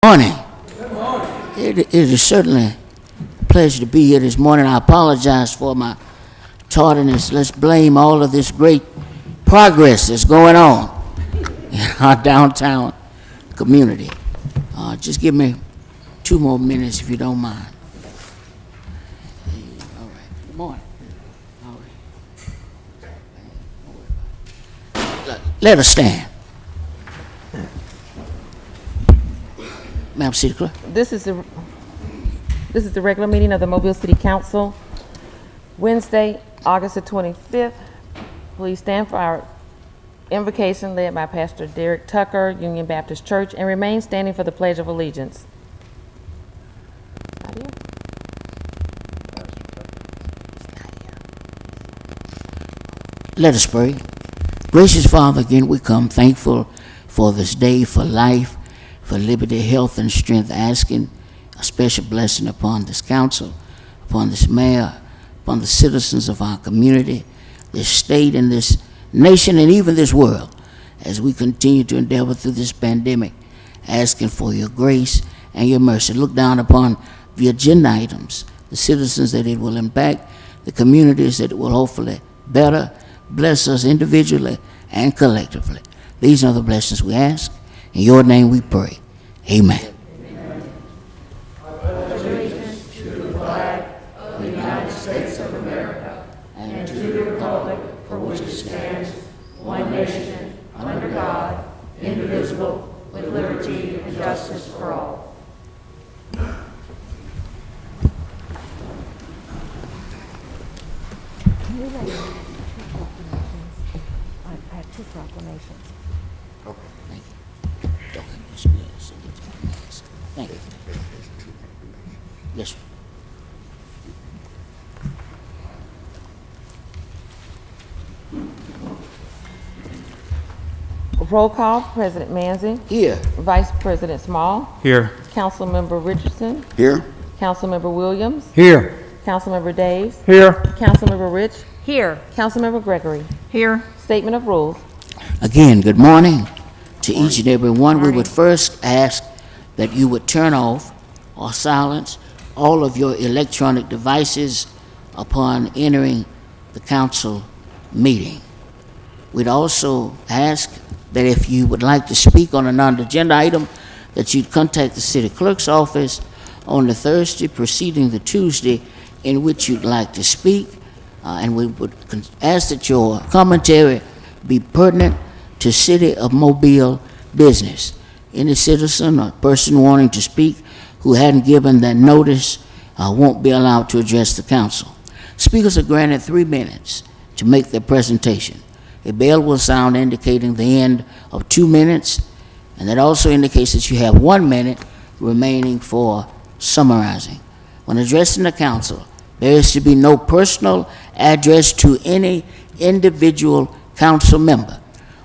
Morning. It is certainly a pleasure to be here this morning. I apologize for my tardiness. Let's blame all of this great progress that's going on in our downtown community. Just give me 2 more minutes if you don't mind. All right. Good morning. All right. Let us stand. Madam City Clerk. This is the regular meeting of the Mobile City Council, Wednesday, August the 25th. Please stand for our invocation led by Pastor Derek Tucker, Union Baptist Church, and remain standing for the Pledge of Allegiance. Let us pray. Gracious Father, again we come thankful for this day, for life, for liberty, health, and strength, asking a special blessing upon this council, upon this mayor, upon the citizens of our community, this state and this nation, and even this world, as we continue to endeavor through this pandemic, asking for your grace and your mercy. Look down upon the agenda items, the citizens that it will impact, the communities that it will hopefully better. Bless us individually and collectively. These are the blessings we ask. In your name we pray. Amen. I pledge allegiance to the flag of the United States of America and to the republic for which it stands, one nation, under God, indivisible, with liberty and justice for all. I have 2 proclamations. Okay, thank you. Thank you. Yes, sir. Roll call, President Manzi, Here. Vice President Small, Here. Councilmember Richardson, Here. Councilmember Williams, Here. Councilmember Daves, Here. Councilmember Rich, Here. Councilmember Gregory. Here. Statement of rules. Again, good morning to each and every one. We would first ask that you would turn off or silence all of your electronic devices upon entering the council meeting. We'd also ask that if you would like to speak on a non-agenda item, that you'd contact the city clerk's office on the Thursday preceding the Tuesday in which you'd like to speak, and we would ask that your commentary be pertinent to City of Mobile business. Any citizen or person wanting to speak who hadn't given that notice won't be allowed to address the council. Speakers are granted 3 minutes to make their presentation. A bell will sound indicating the end of 2 minutes, and that also indicates that you have 1 minute remaining for summarizing. When addressing the council, there is to be no personal address to any individual council member.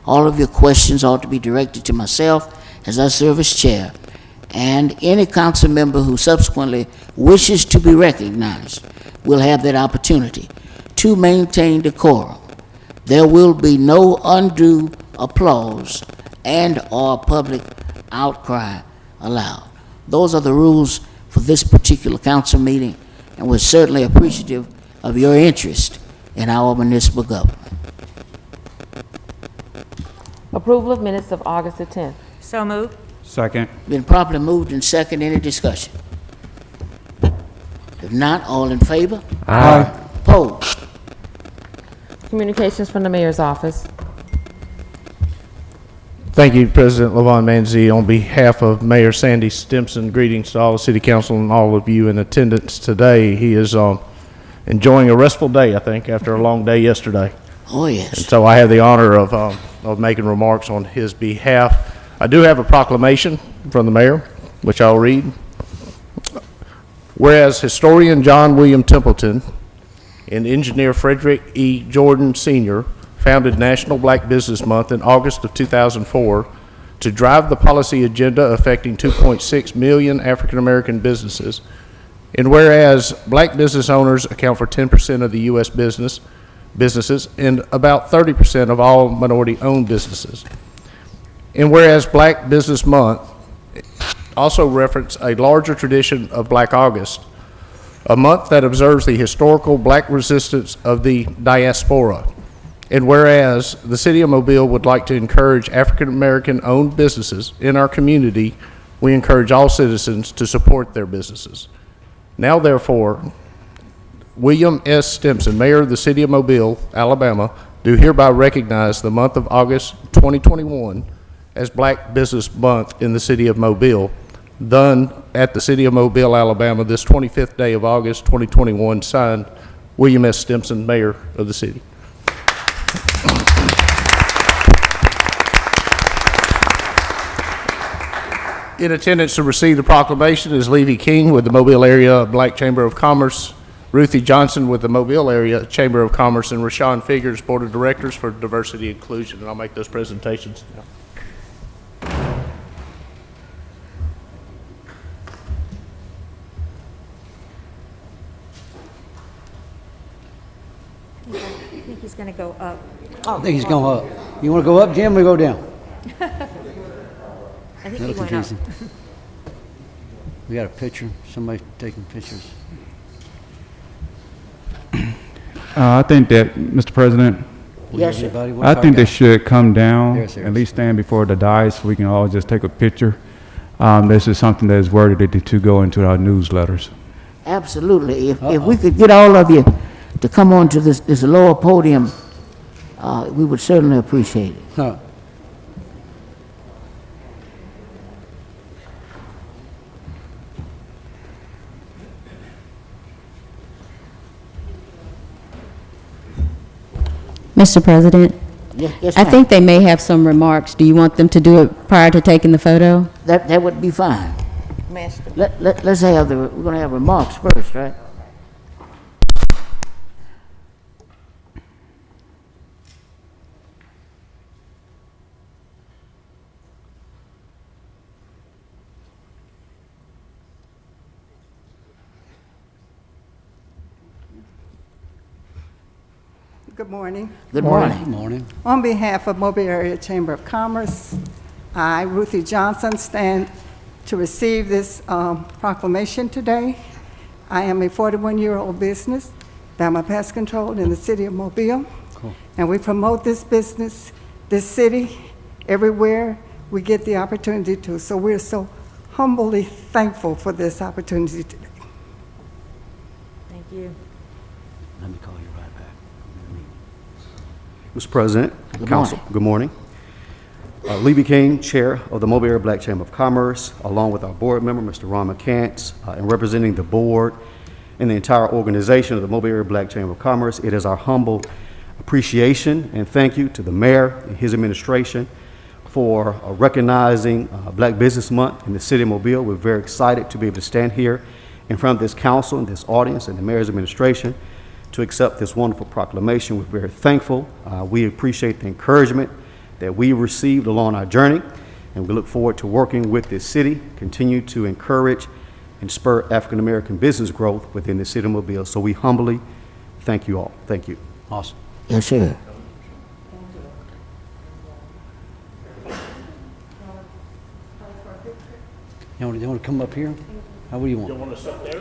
All of your questions ought to be directed to myself as I serve as chair, and any council member who subsequently wishes to be recognized will have that opportunity. To maintain decorum, there will be no undue applause and/or public outcry allowed. Those are the rules for this particular council meeting, and we're certainly appreciative of your interest in our municipal government. Approval of minutes of August the 10th. So moved. Second. Been properly moved and second. Any discussion? If not, all in favor? Aye. Opposed? Communications from the mayor's office. Thank you, President Levon Manzi. On behalf of Mayor Sandy Stimson, greetings to all the City Council and all of you in attendance today. He is enjoying a restful day, I think, after a long day yesterday. Oh, yes. And so I have the honor of making remarks on his behalf. I do have a proclamation from the mayor, which I'll read. Whereas historian John William Templeton and engineer Frederick E. Jordan Sr. founded National Black Business Month in August of 2004 to drive the policy agenda affecting 2.6 million African American businesses. And whereas black business owners account for 10% of the U.S. businesses and about 30% of all minority-owned businesses. And whereas Black Business Month also reference a larger tradition of Black August, a month that observes the historical black resistance of the diaspora. And whereas the City of Mobile would like to encourage African American owned businesses in our community, we encourage all citizens to support their businesses. Now therefore, William S. Stimson, Mayor of the City of Mobile, Alabama, do hereby recognize the month of August 2021 as Black Business Month in the City of Mobile, done at the City of Mobile, Alabama, this 25th day of August 2021, signed William S. Stimson, Mayor of the city. In attendance to receive the proclamation is Levy King with the Mobile Area Black Chamber of Commerce, Ruthie Johnson with the Mobile Area Chamber of Commerce, and Rashawn Figures, Board of Directors for Diversity and Inclusion. And I'll make those presentations now. I think he's going to go up. I think he's going up. You want to go up, Jim, or go down? I think That'll he went up. confuse him. We got a picture, somebody taking pictures. I think that, Mr. President, Yes, sir. Everybody, I think they should come down, Yes, sir. at least stand before the dais so we can all just take a picture. This is something that is worded to go into our newsletters. Absolutely. If we could get all of you to come on to this lower podium, we would certainly appreciate it. Huh. Mr. President, Yes, I ma'am. think they may have some remarks. Do you want them to do it prior to taking the photo? That would be fine. Master. Let's have we're gonna have remarks first, right? Good morning. Good morning. Good morning. On behalf of Mobile Area Chamber of Commerce, I, Ruthie Johnson, stand to receive this proclamation today. I am a 41-year-old business that I'm a pest control in the city of Mobile. Cool. And we promote this business, this city, everywhere we get the opportunity to. So we're so humbly thankful for this opportunity today. Thank you. Let me call you right back. Mr. President, Good Council, morning. good morning. Levy King, Chair of the Mobile Area Black Chamber of Commerce, along with our board member, Mr. Ron McCants, and representing the board and the entire organization of the Mobile Area Black Chamber of Commerce, it is our humble appreciation and thank you to the mayor and his administration for recognizing Black Business Month in the city of Mobile. We're very excited to be able to stand here in front of this council and this audience and the mayor's administration to accept this wonderful proclamation. We're very thankful. We appreciate the encouragement that we received along our journey, and we look forward to working with this city, continue to encourage and spur African-American business growth within the city of Mobile. So we humbly thank you all. Thank you. Awesome. Yes, sir. You want to come up here? How do you want?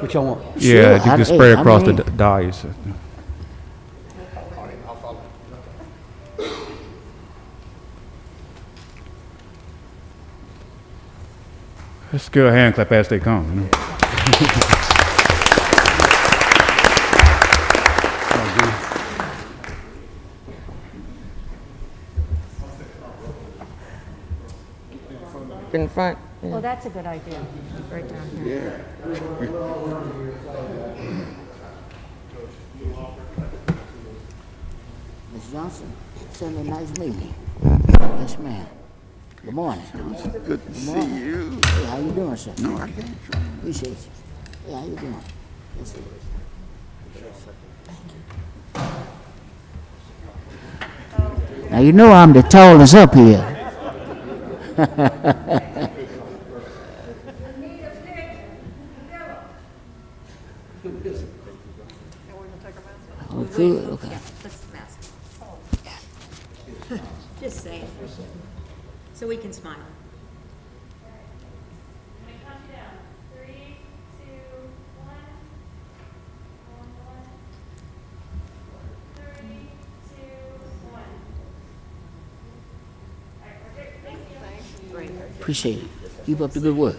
What y'all want? Yeah, Sure, you can hey, spread I across the mean- dais. Let's give a hand clap as they come. You know? In front. Yeah. Well, that's a good idea, right down here. Ms. Johnson, certainly nice meeting you. Yes, ma'am. Good morning. Good to see you. Hey, how you doing, sir? No, I can't try. Appreciate you. Hey, how you doing? Yes, sir. Now, you know I'm the tallest up here. Oh, good, okay. Let's mask. Just saying, so we can smile. Appreciate it. Keep up the good work.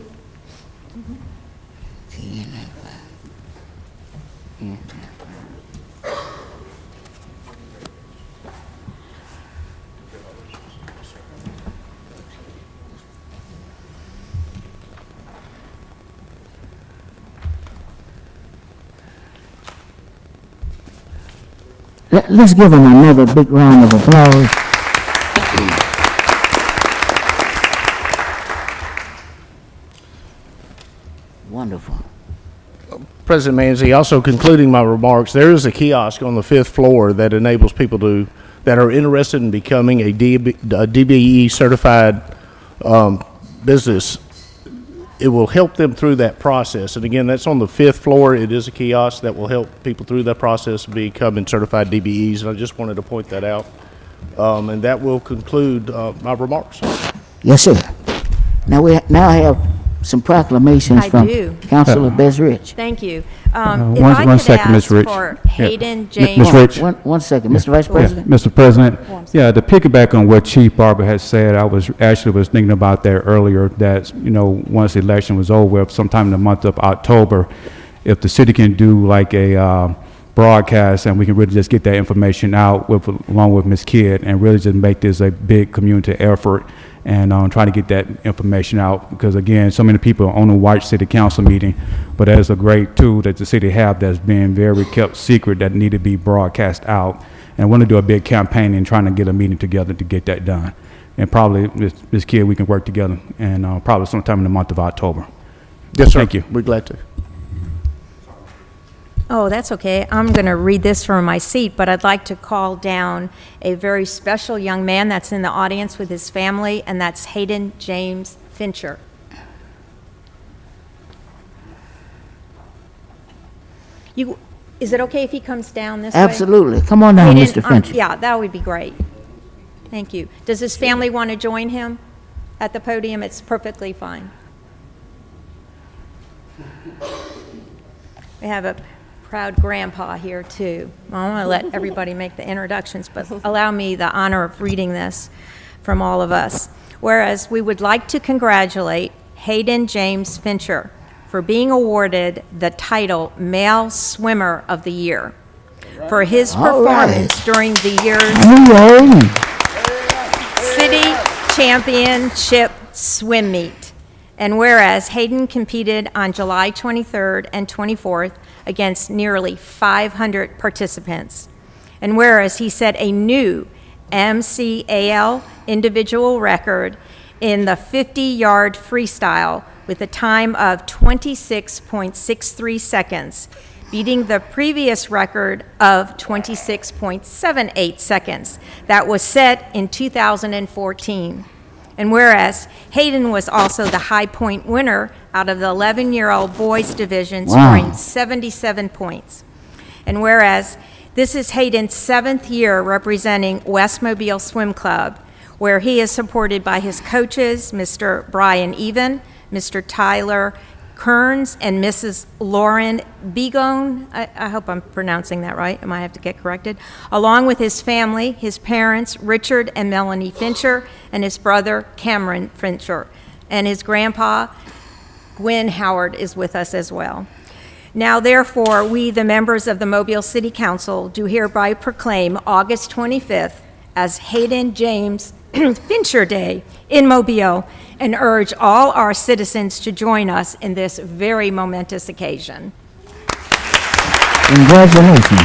Let's give him another big round of applause. Wonderful. President Manzi, also concluding my remarks, there is a kiosk on the 5th floor that enables people that are interested in becoming a DBE certified business. It will help them through that process. And again, that's on the 5th floor. It is a kiosk that will help people through that process of becoming certified DBEs. And I just wanted to point that out. And that will conclude my remarks. Yes, sir. Now I have some proclamations I from do. Councilor Bez Rich. Thank you. If One I could second, Ms. ask Rich. for Yeah. Hayden Ms. James. Rich. One second, Mr. Vice Yeah, President. Mr. President, yeah, to piggyback on what Chief Barber has said, I was thinking about that earlier, that, once the election was over, sometime in the month of October, if the city can do like a broadcast and we can really just get that information out along with Ms. Kidd and really just make this a big community effort and try to get that information out, because again, so many people only watch city council meeting, but there's a great tool that the city have that's been very kept secret that need to be broadcast out. And I want to do a big campaign and trying to get a meeting together to get that done. And probably Ms. Kidd, we can work together, and probably sometime in the month of October. Yes, sir. Thank you. We're glad to. Oh, that's okay. I'm going to read this from my seat, but I'd like to call down a very special young man that's in the audience with his family, and that's Hayden James Fincher. Is it okay if he comes down this way? Absolutely. Come on down, Hayden, Mr. Fincher. yeah, that would be great. Thank you. Does his family want to join him at the podium? It's perfectly fine. We have a proud grandpa here, too. I want to let everybody make the introductions, but allow me the honor of reading this from all of us. Whereas we would like to congratulate Hayden James Fincher for being awarded the title Male Swimmer of the Year for his performance during the year's City Championship Swim Meet. And whereas Hayden competed on July 23rd and 24th against nearly 500 participants. And whereas he set a new MCAL individual record in the 50-yard freestyle with a time of 26.63 seconds, beating the previous record of 26.78 seconds that was set in 2014. And whereas Hayden was also the high point winner out of the 11-year-old boys division, scoring 77 points. And whereas this is Hayden's 7th year representing West Mobile Swim Club, where he is supported by his coaches, Mr. Brian Even, Mr. Tyler Kearns, and Mrs. Lauren Begone. I hope I'm pronouncing that right. I might have to get corrected. Along with his family, his parents, Richard and Melanie Fincher, and his brother, Cameron Fincher. And his grandpa, Gwen Howard, is with us as well. Now, therefore, we, the members of the Mobile City Council, do hereby proclaim August 25th as Hayden James Fincher Day in Mobile, and urge all our citizens to join us in this very momentous occasion. Congratulations.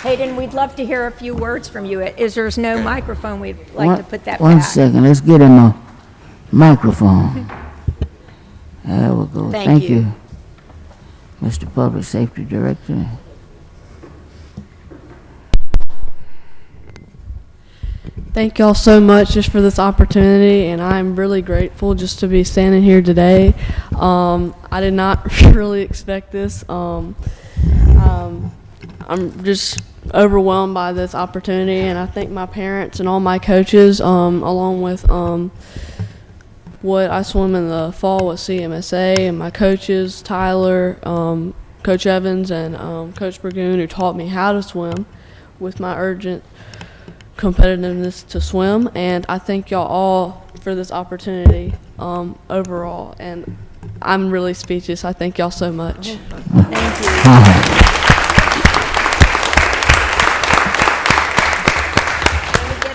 Hayden, we'd love to hear a few words from you. As there's no microphone, we'd like to put that One back. second, let's get him a microphone. There we go. Thank you. Mr. Public Safety Director. Thank y'all so much just for this opportunity, and I'm really grateful just to be standing here today. I did not really expect this. I'm just overwhelmed by this opportunity, and I thank my parents and all my coaches, along with what I swim in the fall with CMSA, and my coaches, Tyler, Coach Evans and Coach Burgoon, who taught me how to swim with my urgent competitiveness to swim. And I thank y'all all for this opportunity overall. And I'm really speechless. I thank y'all so much.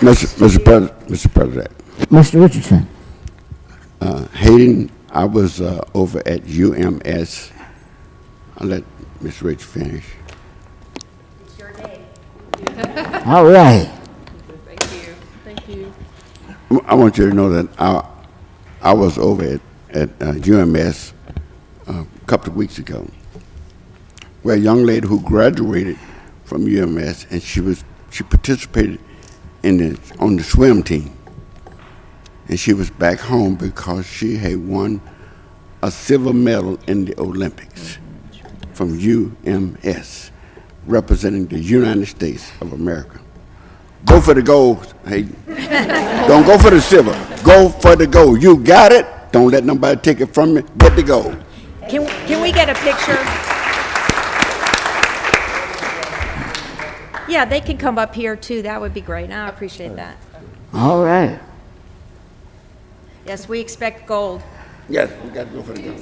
Mr. President, Mr. Richardson. Hayden, I was over at UMS. I'll let Ms. Rich finish. It's your day. All right. Thank you. I want you to know that I was over at UMS a couple of weeks ago, where a young lady who graduated from UMS, and she participated on the swim team, and she was back home because she had won a silver medal in the Olympics from UMS, representing the United States of America. Go for the gold, Hayden. Don't go for the silver. Go for the gold. You got it. Don't let nobody take it from you. Get the gold. Can we get a picture? Yeah, they can come up here too. That would be great. I appreciate that. All right. Yes, we expect gold. Yes, we got to go for the gold.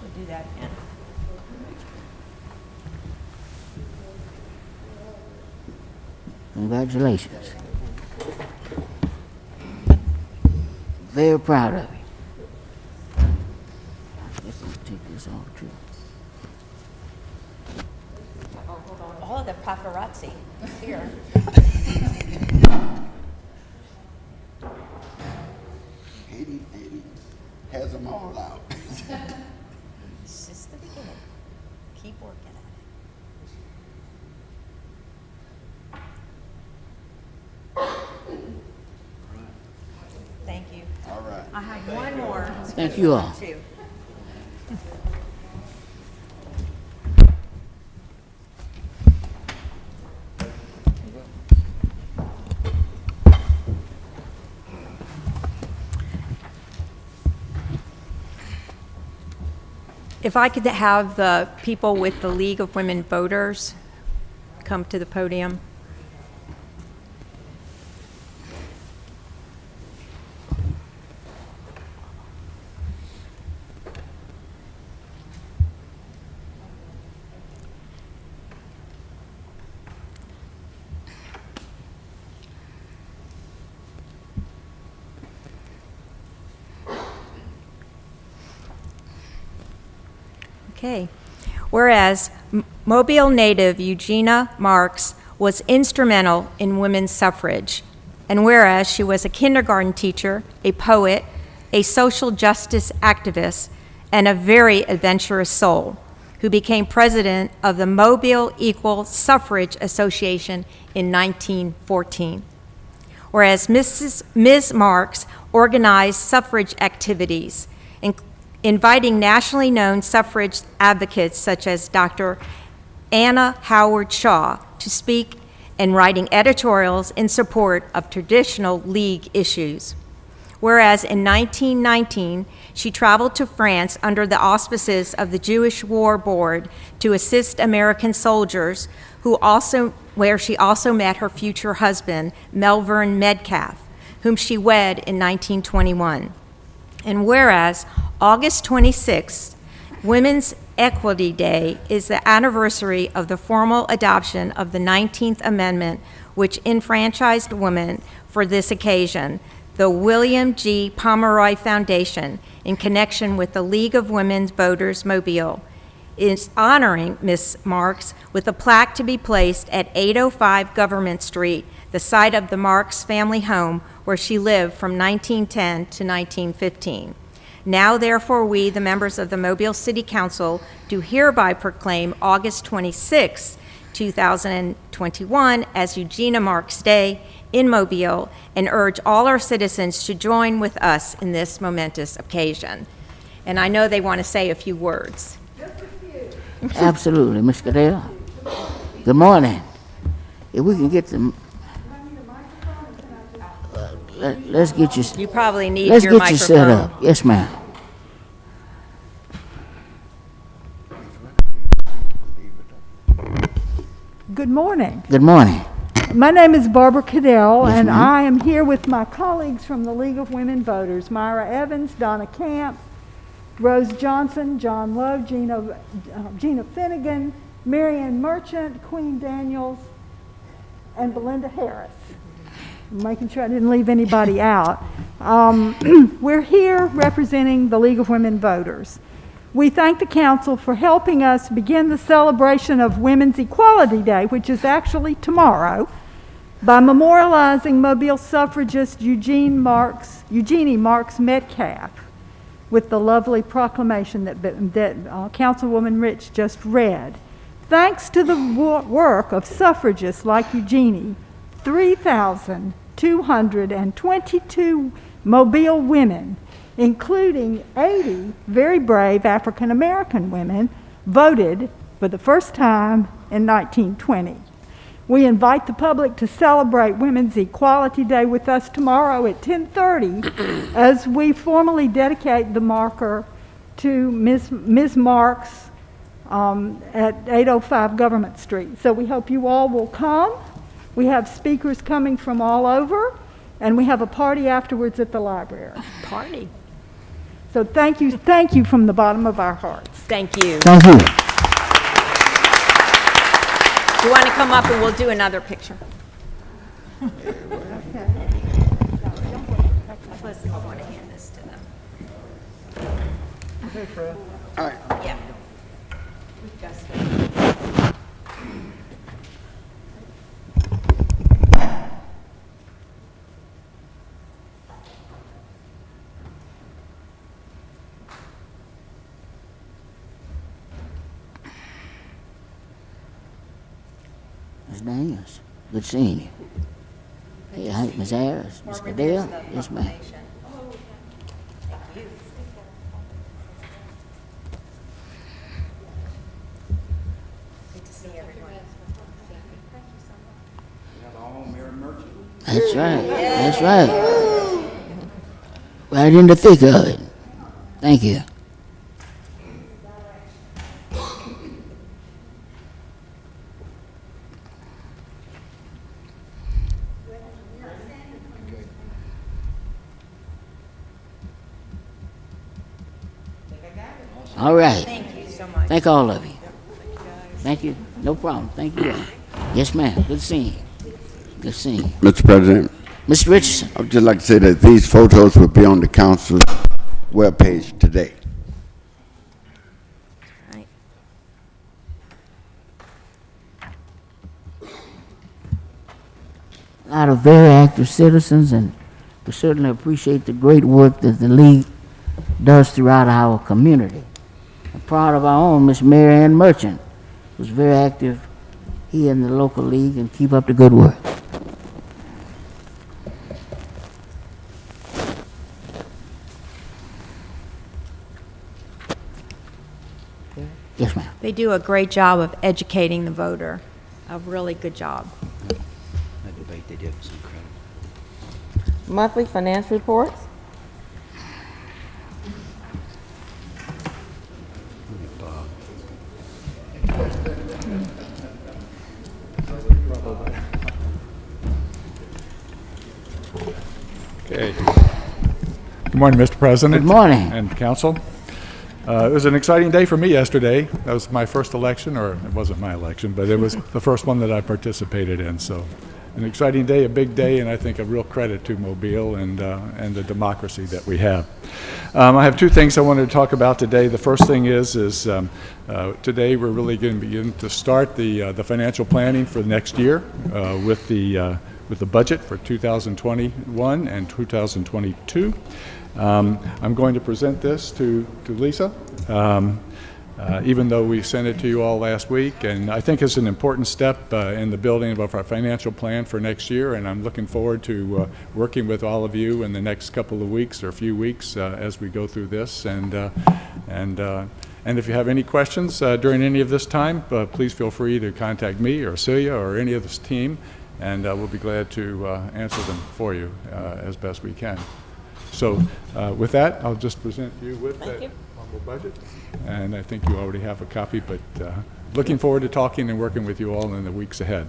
We'll do that again. Congratulations. Very proud of you. I guess I'll take this off too. Oh, the paparazzi here. Hayden has them all out. It's just the beginning. Keep working at it. Thank you. All right. I have one more. Thank you all. Two. If I could have the people with the League of Women Voters come to the podium. Okay. Whereas Mobile native Eugenia Marks was instrumental in women's suffrage, and whereas she was a kindergarten teacher, a poet, a social justice activist, and a very adventurous soul, who became president of the Mobile Equal Suffrage Association in 1914. Whereas Ms. Marks organized suffrage activities, inviting nationally known suffrage advocates such as Dr. Anna Howard Shaw to speak and writing editorials in support of traditional League issues. Whereas in 1919, she traveled to France under the auspices of the Jewish War Board to assist American soldiers, where she also met her future husband, Melvern Metcalf, whom she wed in 1921. And whereas August 26th, Women's Equality Day, is the anniversary of the formal adoption of the 19th Amendment, which enfranchised women for this occasion, the William G. Pomeroy Foundation, in connection with the League of Women Voters Mobile, is honoring Ms. Marks with a plaque to be placed at 805 Government Street, the site of the Marks family home where she lived from 1910 to 1915. Now, therefore, we, the members of the Mobile City Council, do hereby proclaim August 26, 2021 as Eugenia Marks Day in Mobile and urge all our citizens to join with us in this momentous occasion. And I know they want to say a few words. Absolutely, Ms. Cadell. Good morning. If we can get the, let's get you. You probably need Let's your get you set microphone. up. Yes, ma'am. Good morning. Good morning. My name is Barbara Cadell, Yes, and ma'am. I am here with my colleagues from the League of Women Voters, Myra Evans, Donna Camp, Rose Johnson, John Lowe, Gina Finnegan, Marianne Merchant, Queen Daniels, and Belinda Harris. I'm making sure I didn't leave anybody out. We're here representing the League of Women Voters. We thank the council for helping us begin the celebration of Women's Equality Day, which is actually tomorrow, by memorializing Mobile suffragist Eugenie Marks Metcalf with the lovely proclamation that Councilwoman Rich just read. Thanks to the work of suffragists like Eugenie, 3,222 Mobile women, including 80 very brave African American women, voted for the first time in 1920. We invite the public to celebrate Women's Equality Day with us tomorrow at 10:30 as we formally dedicate the marker to Ms. Marks at 805 Government Street. So we hope you all will come. We have speakers coming from all over, and we have a party afterwards at the library. Party. So thank you from the bottom of our hearts. Thank you. Thank you. You want to come up and we'll do another picture? Listen, I want to hand this to them. Hey, Fred. All right. Yeah. We've got stuff. Ms. Daniels, good seeing you. Hey, hi, Ms. Harris, Ms. Cadell. Yes, ma'am. Good to see everyone. That's right. That's right. Right in the thick of it. Thank you. All right. Thank you so much. Thank all of you. Thank you. No problem. Thank you all. Yes, ma'am. Good seeing you. Good seeing you. Mr. President, Mr. Richardson. I would just like to say that these photos will be on the council's webpage today. Right. A lot of very active citizens, and we certainly appreciate the great work that the League does throughout our community. I'm proud of our own Miss Marianne Merchant, who's very active here in the local league, and keep up the good work. Yes, ma'am. They do a great job of educating the voter. A really good job. That debate they did was incredible. Monthly finance reports. Okay. Good morning, Mr. President. Good morning. And council. It was an exciting day for me yesterday. That was my first election, or it wasn't my election, but it was the first one that I participated in. So an exciting day, a big day, and I think a real credit to Mobile and the democracy that we have. I have two things I wanted to talk about today. The first thing is today we're really going to begin to start the financial planning for next year with the budget for 2021 and 2022. I'm going to present this to Lisa, even though we sent it to you all last week, and I think it's an important step in the building of our financial plan for next year, and I'm looking forward to working with all of you in the next couple of weeks or few weeks as we go through this. And if you have any questions during any of this time, please feel free to contact me or Celia or any of this team, and we'll be glad to answer them for you as best we can. So with that, I'll just present you with that humble budget, and I think you already have a copy, but looking forward to talking and working with you all in the weeks ahead.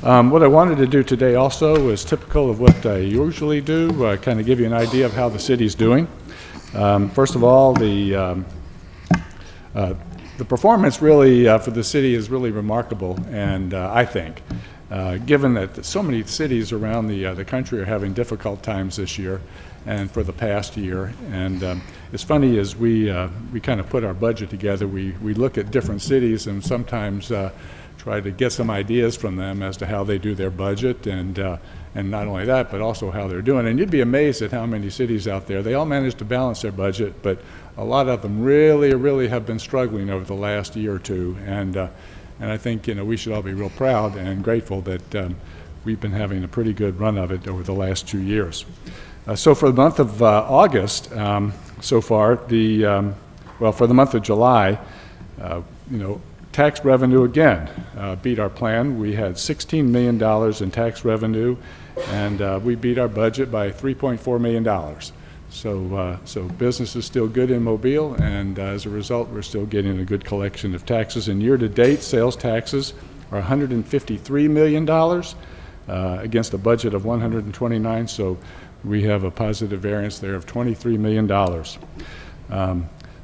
What I wanted to do today also is typical of what I usually do, kind of give you an idea of how the city's doing. First of all, the performance really for the city is really remarkable, and I think, given that so many cities around the country are having difficult times this year and for the past year. And it's funny, as we kind of put our budget together, we look at different cities and sometimes try to get some ideas from them as to how they do their budget, and not only that, but also how they're doing. And you'd be amazed at how many cities out there, they all manage to balance their budget, but a lot of them really have been struggling over the last year or two. And I think, we should all be real proud and grateful that we've been having a pretty good run of it over the last 2 years. So for the month of August, so far, for the month of July, tax revenue again beat our plan. We had $16 million in tax revenue, and we beat our budget by $3.4 million. So business is still good in Mobile, and as a result, we're still getting a good collection of taxes. And year-to-date, sales taxes are $153 million against a budget of $129. So we have a positive variance there of $23 million.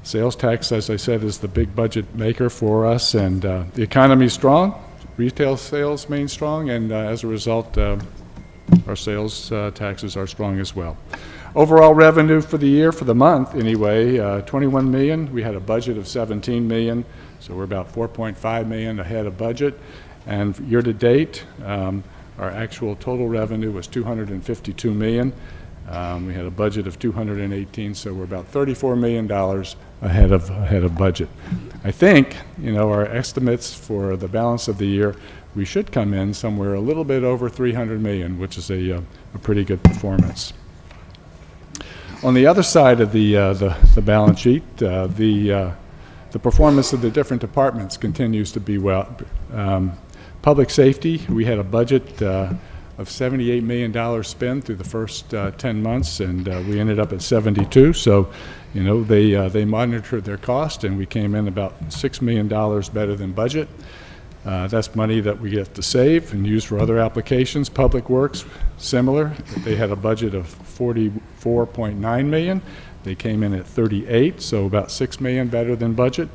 Sales tax, as I said, is the big budget maker for us, and the economy is strong. Retail sales remain strong, and as a result, our sales taxes are strong as well. Overall revenue for the year, for the month anyway, $21 million. We had a budget of $17 million, so we're about $4.5 million ahead of budget. And year to date, our actual total revenue was $252 million. We had a budget of $218, so we're about $34 million ahead of budget. I think, our estimates for the balance of the year, we should come in somewhere a little bit over $300 million, which is a pretty good performance. On the other side of the balance sheet, the performance of the different departments continues to be well. Public safety, we had a budget of $78 million spent through the first 10 months, and we ended up at 72. So, they monitored their cost, and we came in about $6 million better than budget. That's money that we get to save and use for other applications. Public Works, similar. They had a budget of $44.9 million. They came in at 38, so about $6 million better than budget.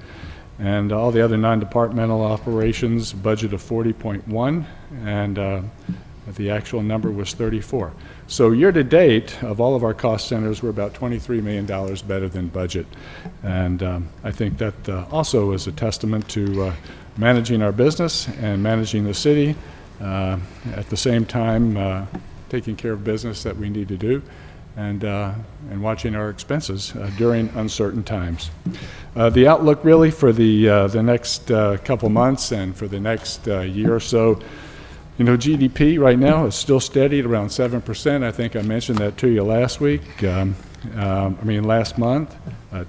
And all the other non-departmental operations, budget of 40.1, and the actual number was 34. So year to date, of all of our cost centers, we're about $23 million better than budget. And I think that also is a testament to managing our business and managing the city, at the same time taking care of business that we need to do, and watching our expenses during uncertain times. The outlook really for the next couple months and for the next year or so, GDP right now is still steady at around 7%. I think I mentioned that to you last week. Last month.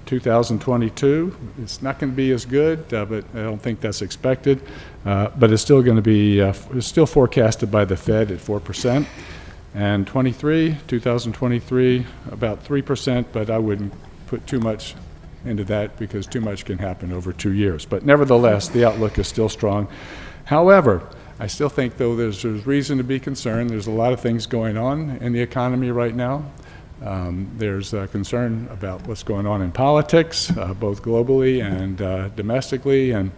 2022, it's not going to be as good, but I don't think that's expected. But it's still going to be, it's still forecasted by the Fed at 4%. And 2023, about 3%, but I wouldn't put too much into that because too much can happen over 2 years. But nevertheless, the outlook is still strong. However, I still think, though, there's reason to be concerned. There's a lot of things going on in the economy right now. There's concern about what's going on in politics, both globally and domestically, and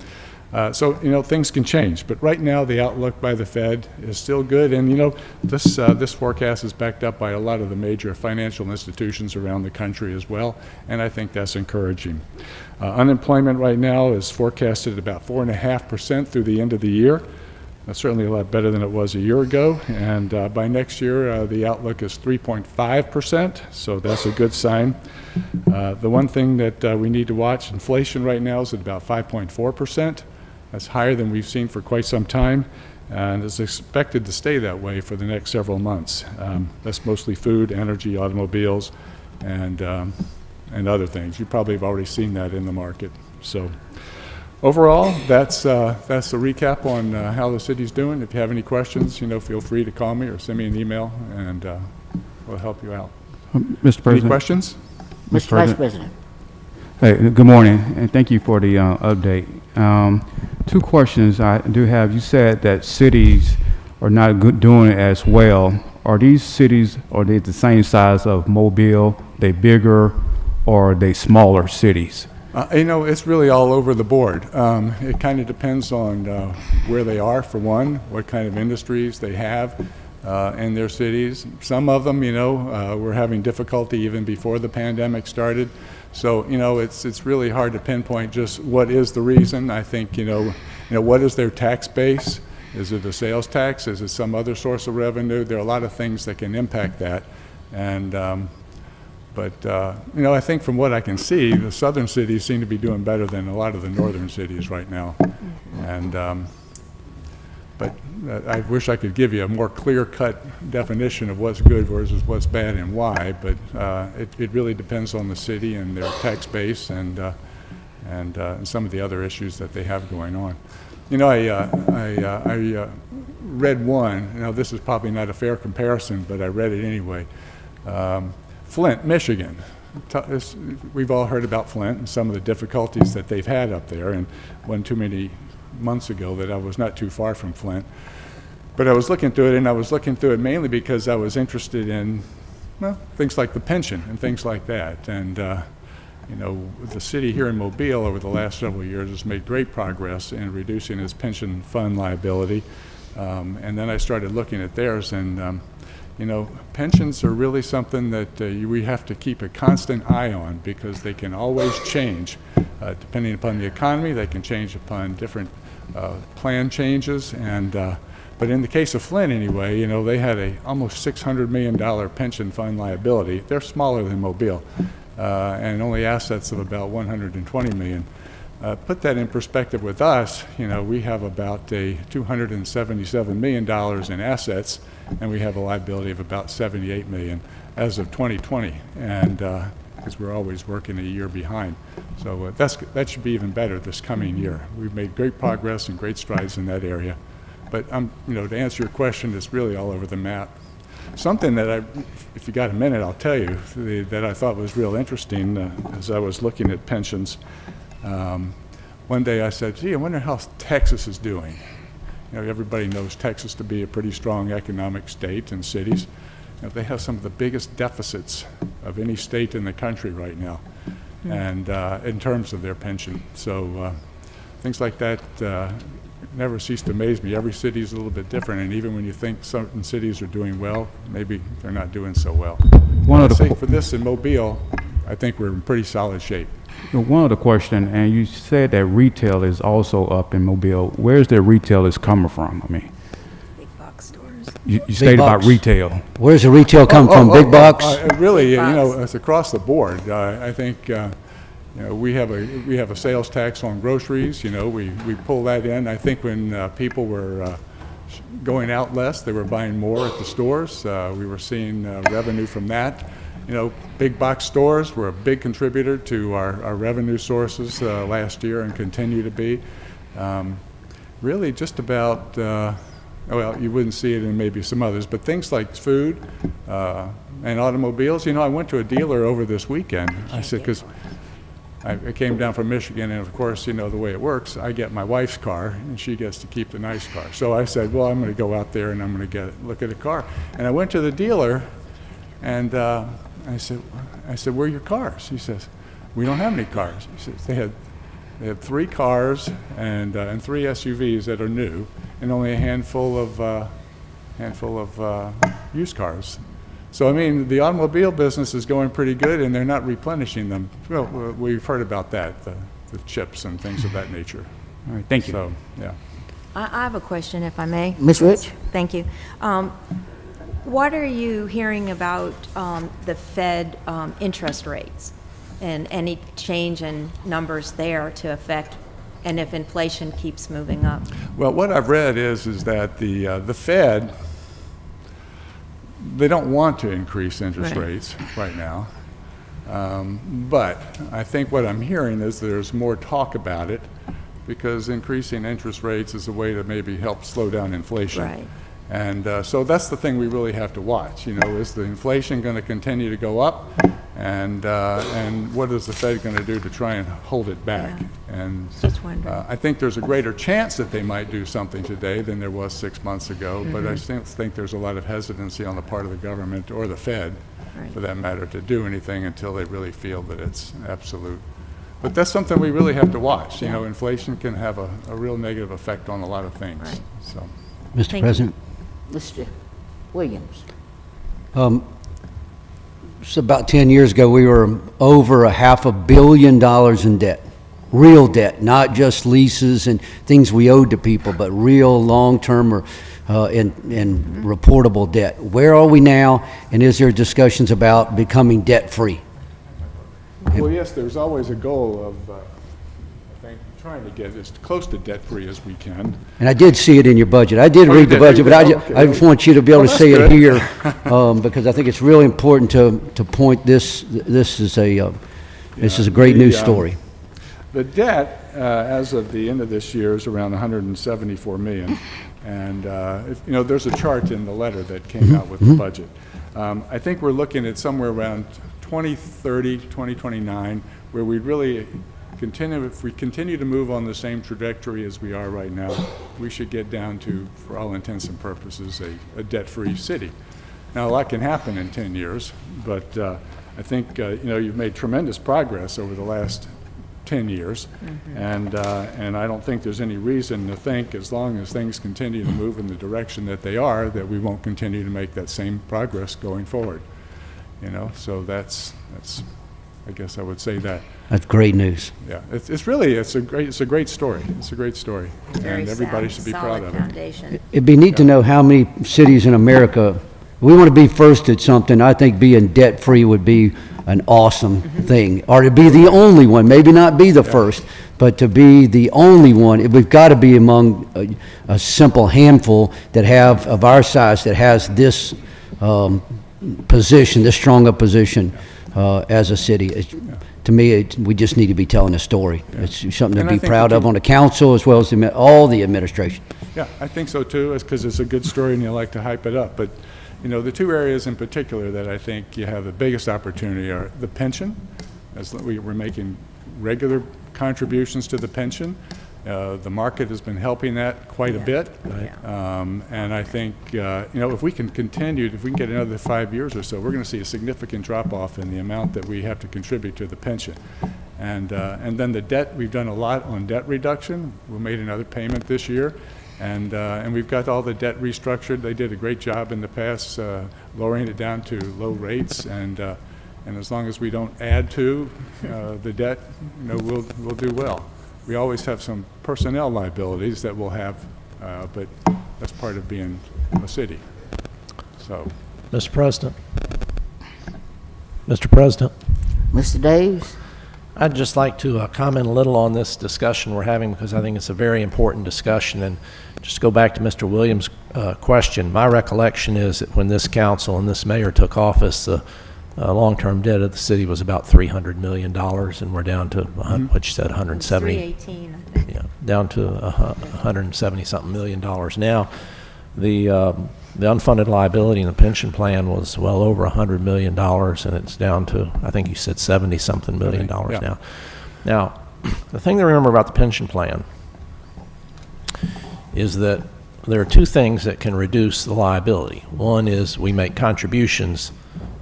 so things can change. But right now, the outlook by the Fed is still good, and this forecast is backed up by a lot of the major financial institutions around the country as well, and I think that's encouraging. Unemployment right now is forecasted at about 4.5% through the end of the year. That's certainly a lot better than it was a year ago, and by next year, the outlook is 3.5%, so that's a good sign. The one thing that we need to watch, inflation right now is at about 5.4%. That's higher than we've seen for quite some time, and is expected to stay that way for the next several months. That's mostly food, energy, automobiles, and other things. You probably have already seen that in the market. So overall, that's a recap on how the city's doing. If you have any questions, feel free to call me or send me an email, and we'll help you out. Mr. President. Any questions? Mr. Vice President. Hey, good morning, and thank you for the update. 2 questions I do have. You said that cities are not doing it as well. Are these cities, are they the same size of Mobile? They bigger, or are they smaller cities? It's really all over the board. It kind of depends on where they are, for one, what kind of industries they have in their cities. Some of them, were having difficulty even before the pandemic started. So, it's really hard to pinpoint just what is the reason. I think, what is their tax base? Is it a sales tax? Is it some other source of revenue? There are a lot of things that can impact that. And, I think from what I can see, the southern cities seem to be doing better than a lot of the northern cities right now. And, I wish I could give you a more clear-cut definition of what's good versus what's bad and why, but it really depends on the city and their tax base and some of the other issues that they have going on. I read one. Now, this is probably not a fair comparison, but I read it anyway. Flint, Michigan. We've all heard about Flint and some of the difficulties that they've had up there, and one too many months ago that I was not too far from Flint. But I was looking through it, and I was looking through it mainly because I was interested in, things like the pension and things like that. And, the city here in Mobile over the last several years has made great progress in reducing its pension fund liability. And then I started looking at theirs, and, pensions are really something that we have to keep a constant eye on because they can always change. Depending upon the economy, they can change upon different plan changes. And but in the case of Flint anyway, they had a almost $600 million pension fund liability. They're smaller than Mobile, and only assets of about $120 million. Put that in perspective with us, we have about $277 million in assets, and we have a liability of about $78 million as of 2020, and because we're always working a year behind. So that should be even better this coming year. We've made great progress and great strides in that area. But to answer your question, it's really all over the map. Something that if you got a minute, I'll tell you, that I thought was real interesting as I was looking at pensions. One day I said, gee, I wonder how Texas is doing. Everybody knows Texas to be a pretty strong economic state and cities. They have some of the biggest deficits of any state in the country right now, and in terms of their pension. So things like that never cease to amaze me. Every city is a little bit different, and even when you think certain cities are doing well, maybe they're not doing so well. I'd say for this in Mobile, I think we're in pretty solid shape. One other question, and you said that retail is also up in Mobile. Where's the retail is coming from? Big box stores. You stated about retail. Where's the retail come from? Big box? Really, it's across the board. I think we have a sales tax on groceries. We pull that in. I think when people were going out less, they were buying more at the stores. We were seeing revenue from that. Big box stores were a big contributor to our revenue sources last year and continue to be. Really just about, well, you wouldn't see it in maybe some others, but things like food and automobiles. I went to a dealer over this weekend. I said, because I came down from Michigan, and of course, the way it works, I get my wife's car, and she gets to keep the nice car. So I said, well, I'm going to go out there, and I'm going to look at a car. And I went to the dealer, and I said, where are your cars? He says, we don't have any cars. He says, they had 3 cars and 3 SUVs that are new, and only a handful of used cars. So the automobile business is going pretty good, and they're not replenishing them. Well, we've heard about that, the chips and things of that nature. All right, thank you. So, yeah. I have a question, if I may. Ms. Rich? Thank you. What are you hearing about the Fed interest rates and any change in numbers there to affect, and if inflation keeps moving up? Well, what I've read is that the Fed, they don't want to increase interest rates right now. But I think what I'm hearing is there's more talk about it, because increasing interest rates is a way to maybe help slow down inflation. Right. And so that's the thing we really have to watch. You know, is the inflation going to continue to go up? And what is the Fed going to do to try and hold it back? And Just wondering. I think there's a greater chance that they might do something today than there was 6 months ago, but I still think there's a lot of hesitancy on the part of the government or the Fed, Right. for that matter, to do anything until they really feel that it's absolute. But that's something we really have to watch. You know, inflation can have a real negative effect on a lot of things. Right. So, Mr. Thank you. President? Mr. Williams. So about 10 years ago, we were over $500 million in debt. Real debt, not just leases and things we owed to people, but real long-term or and reportable debt. Where are we now, and is there discussions about becoming debt-free? well, yes, there's always a goal of, I think, trying to get as close to debt-free as we can. And I did see it in your budget. I did Oh, you read the did? budget, but Okay. I just want you to be able Well, to that's say it good. here, because I think it's really important to point this is a great news story. The debt, as of the end of this year, is around 174 million. And, you know, there's a chart in the letter that came out with the budget. I think we're looking at somewhere around 2030, 2029, where we really continue, if we continue to move on the same trajectory as we are right now, we should get down to, for all intents and purposes, a debt-free city. Now, a lot can happen in 10 years, but I think, you know, you've made tremendous progress over the last 10 years, and I don't think there's any reason to think, as long as things continue to move in the direction that they are, that we won't continue to make that same progress going forward. You know, so that's I guess I would say that. That's great news. Yeah, it's really a great story. It's a great story, Very and everybody sound, should be solid proud of it. foundation. It'd be neat to know how many cities in America, we want to be first at something. I think being debt-free would be an awesome thing, or to be the only one, maybe not be the first, but to be the only one. We've got to be among a simple handful that have, of our size, that has this position, this strong a position as a city. To me, we just need to be telling a story. It's something And to I be think proud we of can- on the council as well as all the administration. Yeah, I think so too, because it's a good story and you like to hype it up. But, you know, the two areas in particular that I think you have the biggest opportunity are the pension, as we're making regular contributions to the pension. The market has been helping that quite a bit. And I think, you know, if we can continue, if we can get another 5 years or so, we're going to see a significant drop-off in the amount that we have to contribute to the pension. And then the debt, we've done a lot on debt reduction. We made another payment this year. And we've got all the debt restructured. They did a great job in the past, lowering it down to low rates. And as long as we don't add to the debt, you know, we'll do well. We always have some personnel liabilities that we'll have, but that's part of being a city. So, Mr. President. Mr. President. Mr. Davis? I'd just like to comment a little on this discussion we're having, because I think it's a very important discussion. And just go back to Mr. Williams' question. My recollection is that when this council and this mayor took office, the long-term debt of the city was about $300 million, and we're down to, what you said, 170. 318, I think. Yeah, down to 170-something million dollars now. The unfunded liability in the pension plan was well over $100 million, and it's down to, I think you said, 70-something million dollars Yeah. now. Now, the thing to remember about the pension plan is that there are two things that can reduce the liability. One is we make contributions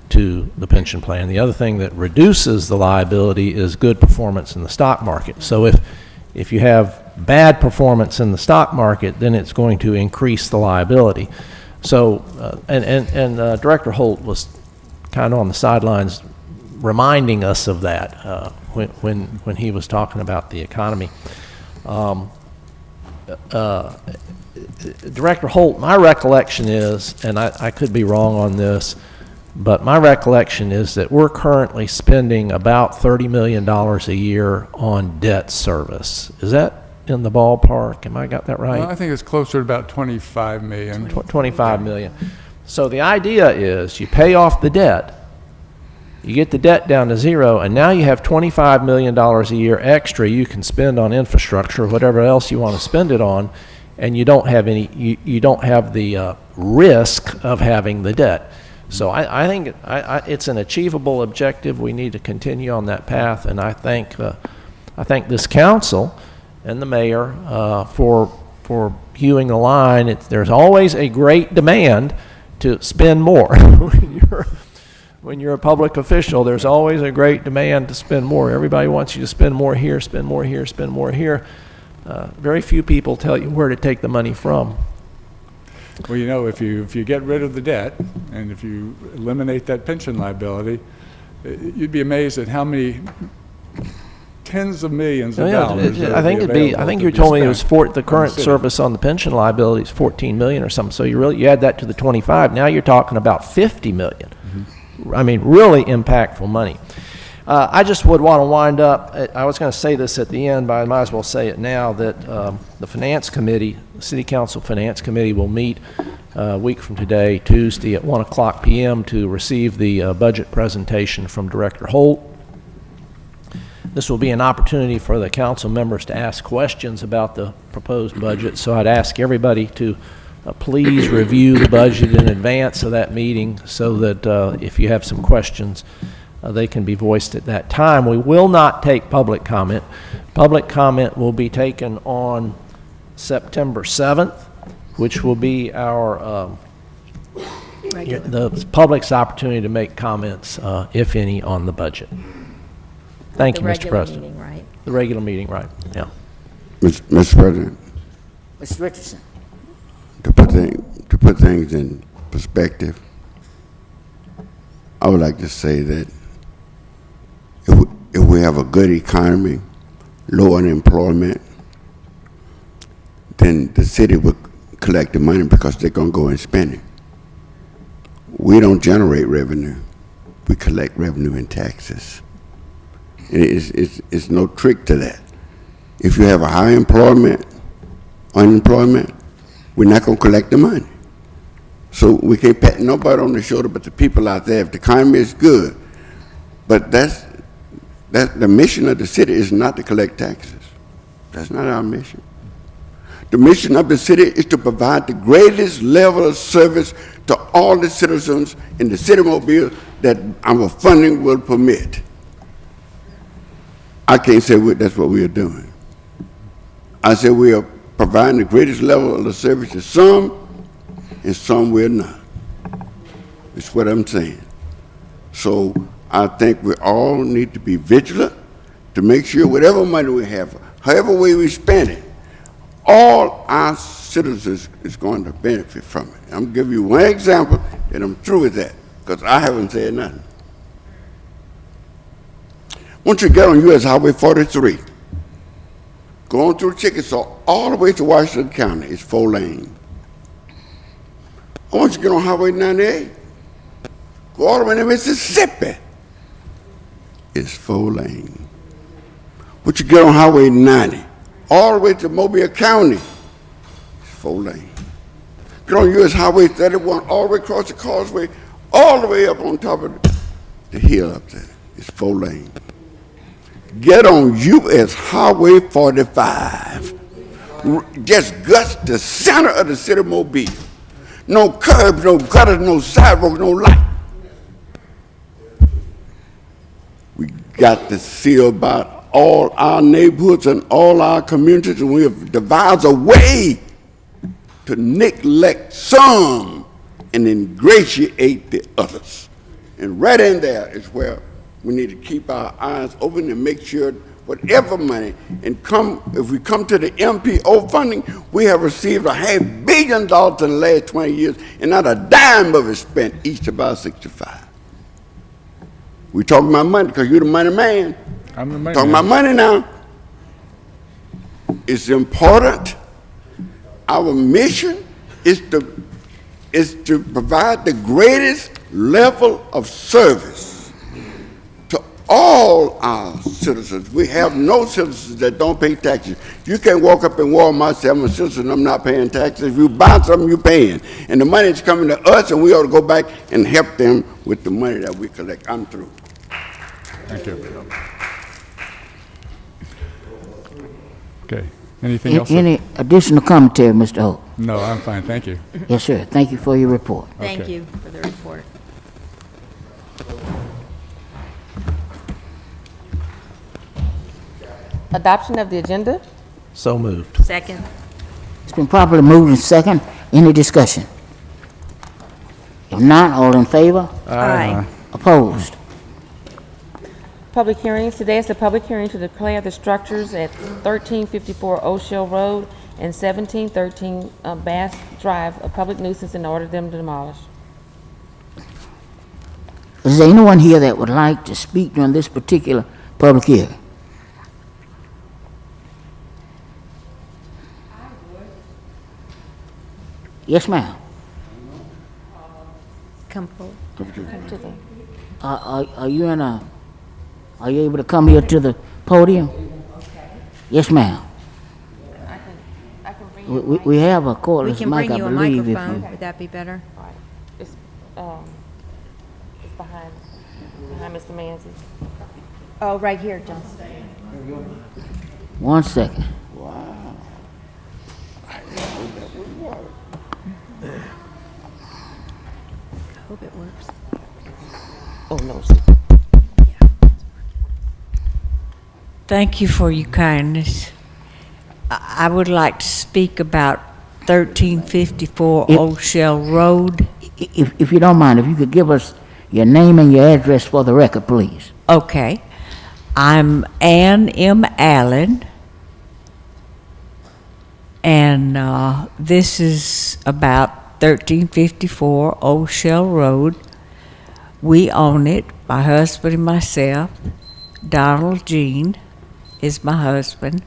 to the pension plan. The other thing that reduces the liability is good performance in the stock market. So if you have bad performance in the stock market, then it's going to increase the liability. So, Director Holt was kind of on the sidelines reminding us of that when he was talking about the economy. Director Holt, my recollection is, and I could be wrong on this, but my recollection is that we're currently spending about $30 million a year on debt service. Is that in the ballpark? Am I got that right? well, I think it's closer to about 25 million. 25 million. So the idea is you pay off the debt, You get the debt down to zero, and now you have $25 million a year extra you can spend on infrastructure or whatever else you want to spend it on, and you don't have you don't have the risk of having the debt. So I think it's an achievable objective. We need to continue on that path, and I thank this council and the mayor for hewing the line. There's always a great demand to spend more. When you're a public official, there's always a great demand to spend more. Everybody wants you to spend more here, spend more here, spend more here. Very few people tell you where to take the money from. Well, you know, if you get rid of the debt and if you eliminate that pension liability, you'd be amazed at how many tens of millions of dollars. I think you told me it was the current service on the pension liability is 14 million or something. So you add that to the 25. Now you're talking about 50 million. I mean, really impactful money. I just would want to wind up. I was going to say this at the end, but I might as well say it now that the Finance Committee, the City Council Finance Committee, will meet a week from today, Tuesday at 1:00 p.m. to receive the budget presentation from Director Holt. This will be an opportunity for the council members to ask questions about the proposed budget. So I'd ask everybody to please review the budget in advance of that meeting so that if you have some questions, they can be voiced at that time. We will not take public comment. Public comment will be taken on September 7th, which will be our the public's opportunity to make comments, if any, on the budget. Thank you, Mr. President. Meeting, right? The regular meeting, right? Yeah. Mr. President, Mr. Richardson. to put things in perspective, I would like to say that if we have a good economy, low unemployment, then the city would collect the money because they're going to go and spend it. We don't generate revenue. We collect revenue in taxes. And it's no trick to that. If you have a high unemployment, we're not going to collect the money. So we can't pat nobody on the shoulder but the people out there. If the economy is good, but that's the mission of the city is not to collect taxes. That's not our mission. The mission of the city is to provide the greatest level of service to all the citizens in the city of Mobile that our funding will permit. I can't say that's what we are doing. I said we are providing the greatest level of the service to some, and some we're not. That's what I'm saying. So I think we all need to be vigilant to make sure whatever money we have, however way we spend it, all our citizens is going to benefit from it. I'm going to give you one example, and I'm through with that, because I haven't said nothing. Once you get on U.S. Highway 43, going through Chickasaw all the way to Washington County, it's 4 lane. I want you to get on Highway 98, go all the way to Mississippi, it's 4 lane. Once you get on Highway 90, all the way to Mobile County, it's 4 lane. Get on U.S. Highway 31, all the way across the causeway, all the way up on top of the hill up there, it's 4 lane. Get on U.S. Highway 45, just guts the center of the city of Mobile. No curbs, no gutters, no sidewalks, no light. We got to see about all our neighborhoods and all our communities, and we have devised a way to neglect some and ingratiate the others. And right in there is where we need to keep our eyes open and make sure whatever money, and if we come to the MPO funding, we have received $500 million in the last 20 years, and not a dime of it spent east of I-65. We talking about money because you're the money man. I'm the money talking man. about money now. It's important. Our mission is to provide the greatest level of service to all our citizens. We have no citizens that don't pay taxes. You can't walk up in Walmart and say, I'm a citizen, I'm not paying taxes. If you buy something, you're paying. And the money is coming to us, and we ought to go back and help them with the money that we collect. I'm through. Thank you. Okay. Anything else? Any additional commentary, Mr. Hope? No, I'm fine. Thank you. Yes, sir. Thank you for your report. Thank Okay. you for the report. Adoption of the agenda? So moved. Second. It's been properly moved and second. Any discussion? If not, all in favor? Aye. Opposed? Public hearings. Today is the public hearing to declare the structures at 1354 O'Shell Road and 1713 Bass Drive a public nuisance and order them demolished. Is there anyone here that would like to speak on this particular public hearing? Yes, ma'am. Come forward. Are you in a, are you able to come here to the podium? Yes, ma'am. We have a We cordless can mic, bring I you a believe, if microphone. you. Would that be better? It's behind Mr. Manzi. Oh, right here, John. 1 second. Hope it works. Oh, no. Thank you for your kindness. I would like to speak about 1354 Old Shell Road. If you don't mind, if you could give us your name and your address for the record, please. Okay. I'm Ann M. Allen, and this is about 1354 Old Shell Road. We own it, my husband and myself. Donald Jean is my husband.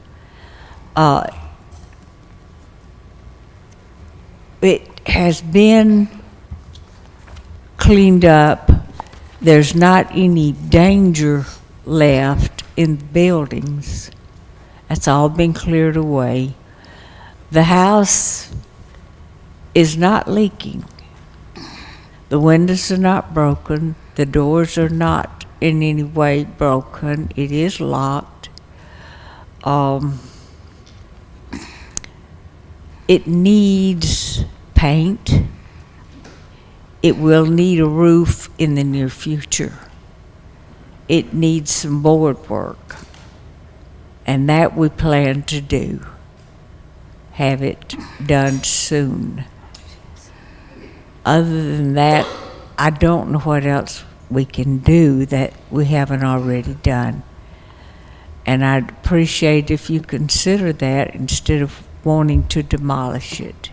It has been cleaned up. There's not any danger left in the buildings. That's all been cleared away. The house is not leaking. The windows are not broken. The doors are not in any way broken. It is locked. It needs paint. It will need a roof in the near future. It needs some board work, and that we plan to do. Have it done soon. Other than that, I don't know what else we can do that we haven't already done. And I'd appreciate if you consider that instead of wanting to demolish it.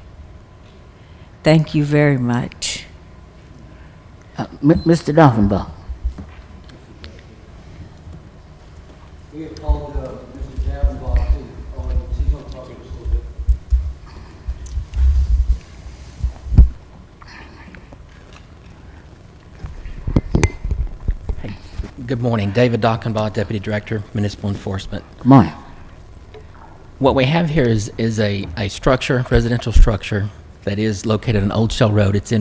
Thank you very much. Mr. Doffenbach. We have called Mr. Davenport too. He's going to talk to us a little bit. Good morning. David Dockenbaugh, Deputy Director, Municipal Enforcement. Good morning. What we have here is a structure, residential structure, that is located on Old Shell Road. It's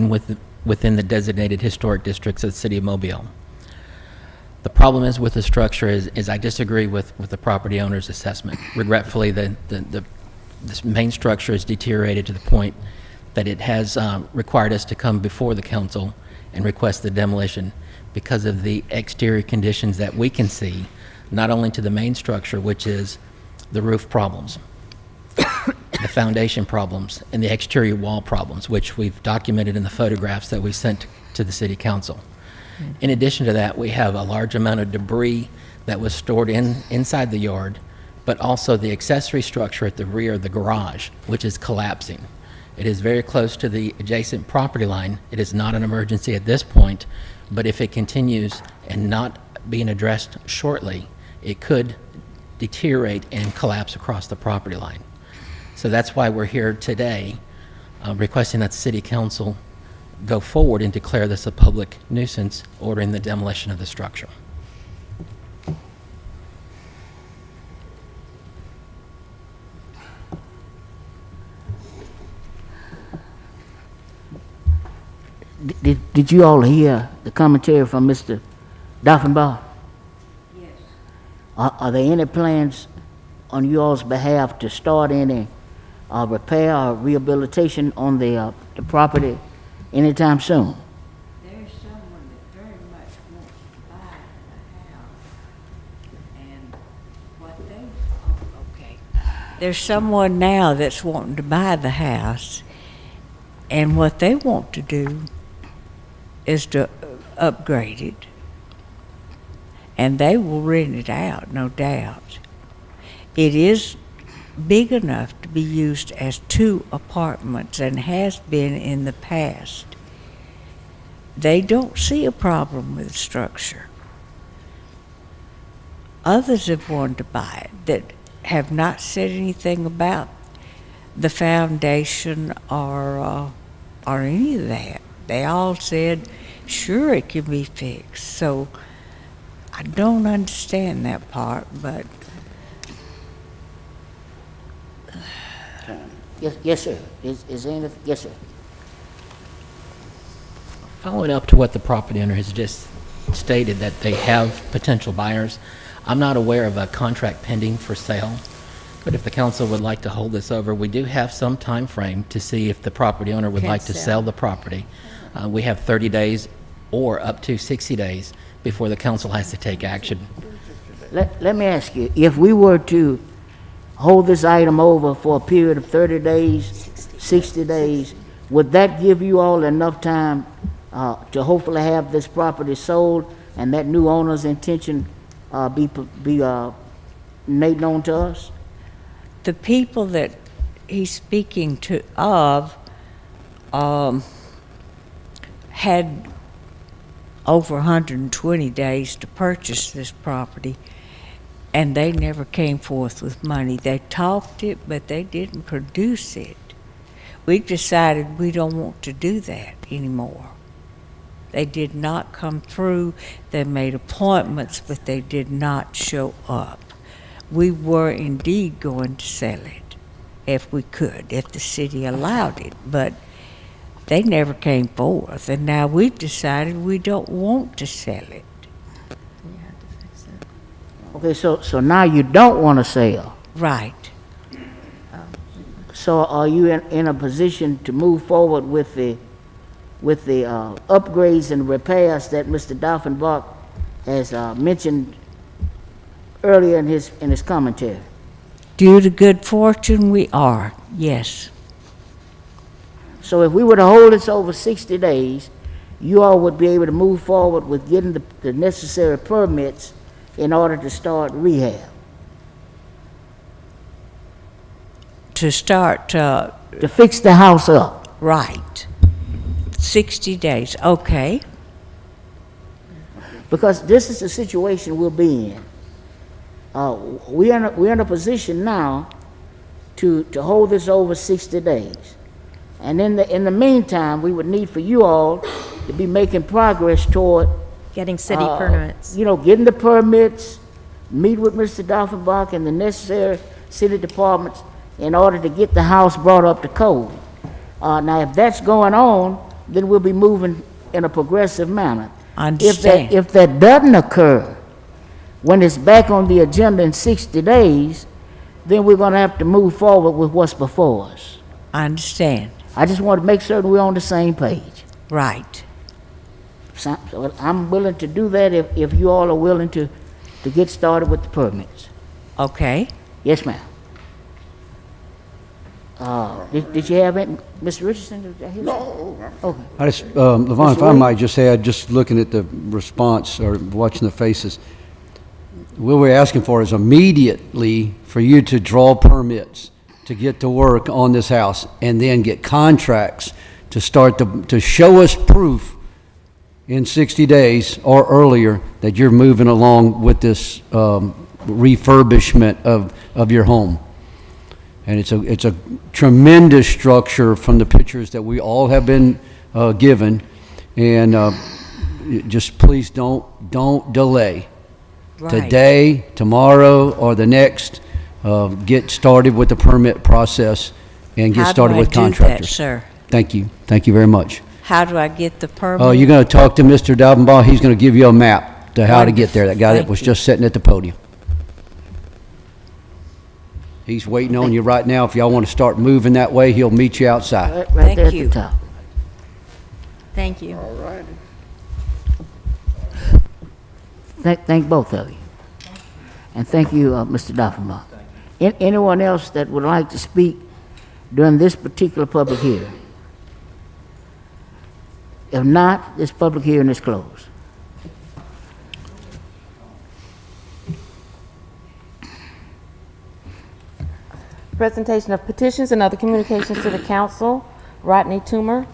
within the designated historic districts of the city of Mobile. The problem is with the structure is I disagree with the property owner's assessment. Regretfully, this main structure is deteriorated to the point that it has required us to come before the council and request the demolition because of the exterior conditions that we can see, not only to the main structure, which is the roof problems, the foundation problems, and the exterior wall problems, which we've documented in the photographs that we sent to the city council. In addition to that, we have a large amount of debris that was stored inside the yard, but also the accessory structure at the rear of the garage, which is collapsing. It is very close to the adjacent property line. It is not an emergency at this point, but if it continues and not being addressed shortly, it could deteriorate and collapse across the property line. So that's why we're here today, requesting that the city council go forward and declare this a public nuisance, ordering the demolition of the structure. Did you all hear the commentary from Mr. Doffenbach? Are there any plans on y'all's behalf to start any repair or rehabilitation on the property anytime soon? There's someone that very much wants to buy the house, and what okay. There's someone now that's wanting to buy the house, and what they want to do is to upgrade it, and they will rent it out, no doubt. It is big enough to be used as 2 apartments and has been in the past. They don't see a problem with the structure. Others have wanted to buy it that have not said anything about the foundation or any of that. They all said, sure, it can be fixed. So I don't understand that part, but Yes, sir. Is there anything? Yes, sir. Following up to what the property owner has just stated, that they have potential buyers, I'm not aware of a contract pending for sale, but if the council would like to hold this over, we do have some time frame to see if the property owner would like to sell the property. We have 30 days or up to 60 days before the council has to take action. Let me ask you, if we were to hold this item over for a period of 30 days, 60 days, would that give you all enough time to hopefully have this property sold and that new owner's intention be made known to us? the people that he's speaking to of had over 120 days to purchase this property, and they never came forth with money. They talked it, but they didn't produce it. We decided we don't want to do that anymore. They did not come through. They made appointments, but they did not show up. We were indeed going to sell it if we could, if the city allowed it, but they never came forth, and now we've decided we don't want to sell it. Okay, so now you don't want to sell. Right. So are you in a position to move forward with the upgrades and repairs that Mr. Diefenbach has mentioned earlier in his commentary? Due to good fortune, we are, yes. So if we were to hold this over 60 days, you all would be able to move forward with getting the necessary permits in order to start rehab? To start... to fix the house up? Right. 60 days, okay. Because this is the situation we'll be in. We're in a position now to hold this over 60 days. And in the meantime, we would need for you all to be making progress toward Getting city permits. You know, getting the permits, meet with Mr. Diefenbach and the necessary city departments in order to get the house brought up to code. Now, if that's going on, then we'll be moving in a progressive manner. Understand. If that doesn't occur, when it's back on the agenda in 60 days, then we're going to have to move forward with what's before us. I understand. I just want to make certain we're on the same page. Right. So I'm willing to do that if you all are willing to get started with the permits. Okay. Yes, ma'am. Did you have it, Mr. Richardson? No. Okay. I just, Levon, if I might just add, just looking at the response or watching the faces, what we're asking for is immediately for you to draw permits to get to work on this house and then get contracts to start to show us proof in 60 days or earlier that you're moving along with this refurbishment of your home. And it's a tremendous structure from the pictures that we all have been given. And just please don't delay. Right. Today, tomorrow, or the next, get started with the permit process and get started with contractors. How do I do that, sir? Thank you. Thank you very much. How do I get the permit? Oh, you're going to talk to Mr. Diefenbach. He's going to give you a map to how to get there. That guy that was just sitting at the podium. He's waiting on you right now. If y'all want to start moving that way, he'll meet you outside. Right there at you. the top. Thank you. All right. Thank both of you. And thank you, Mr. Doffenbach. Anyone else that would like to speak during this particular public hearing? If not, this public hearing is closed. Presentation of petitions and other communications to the council. Rodney Toomer.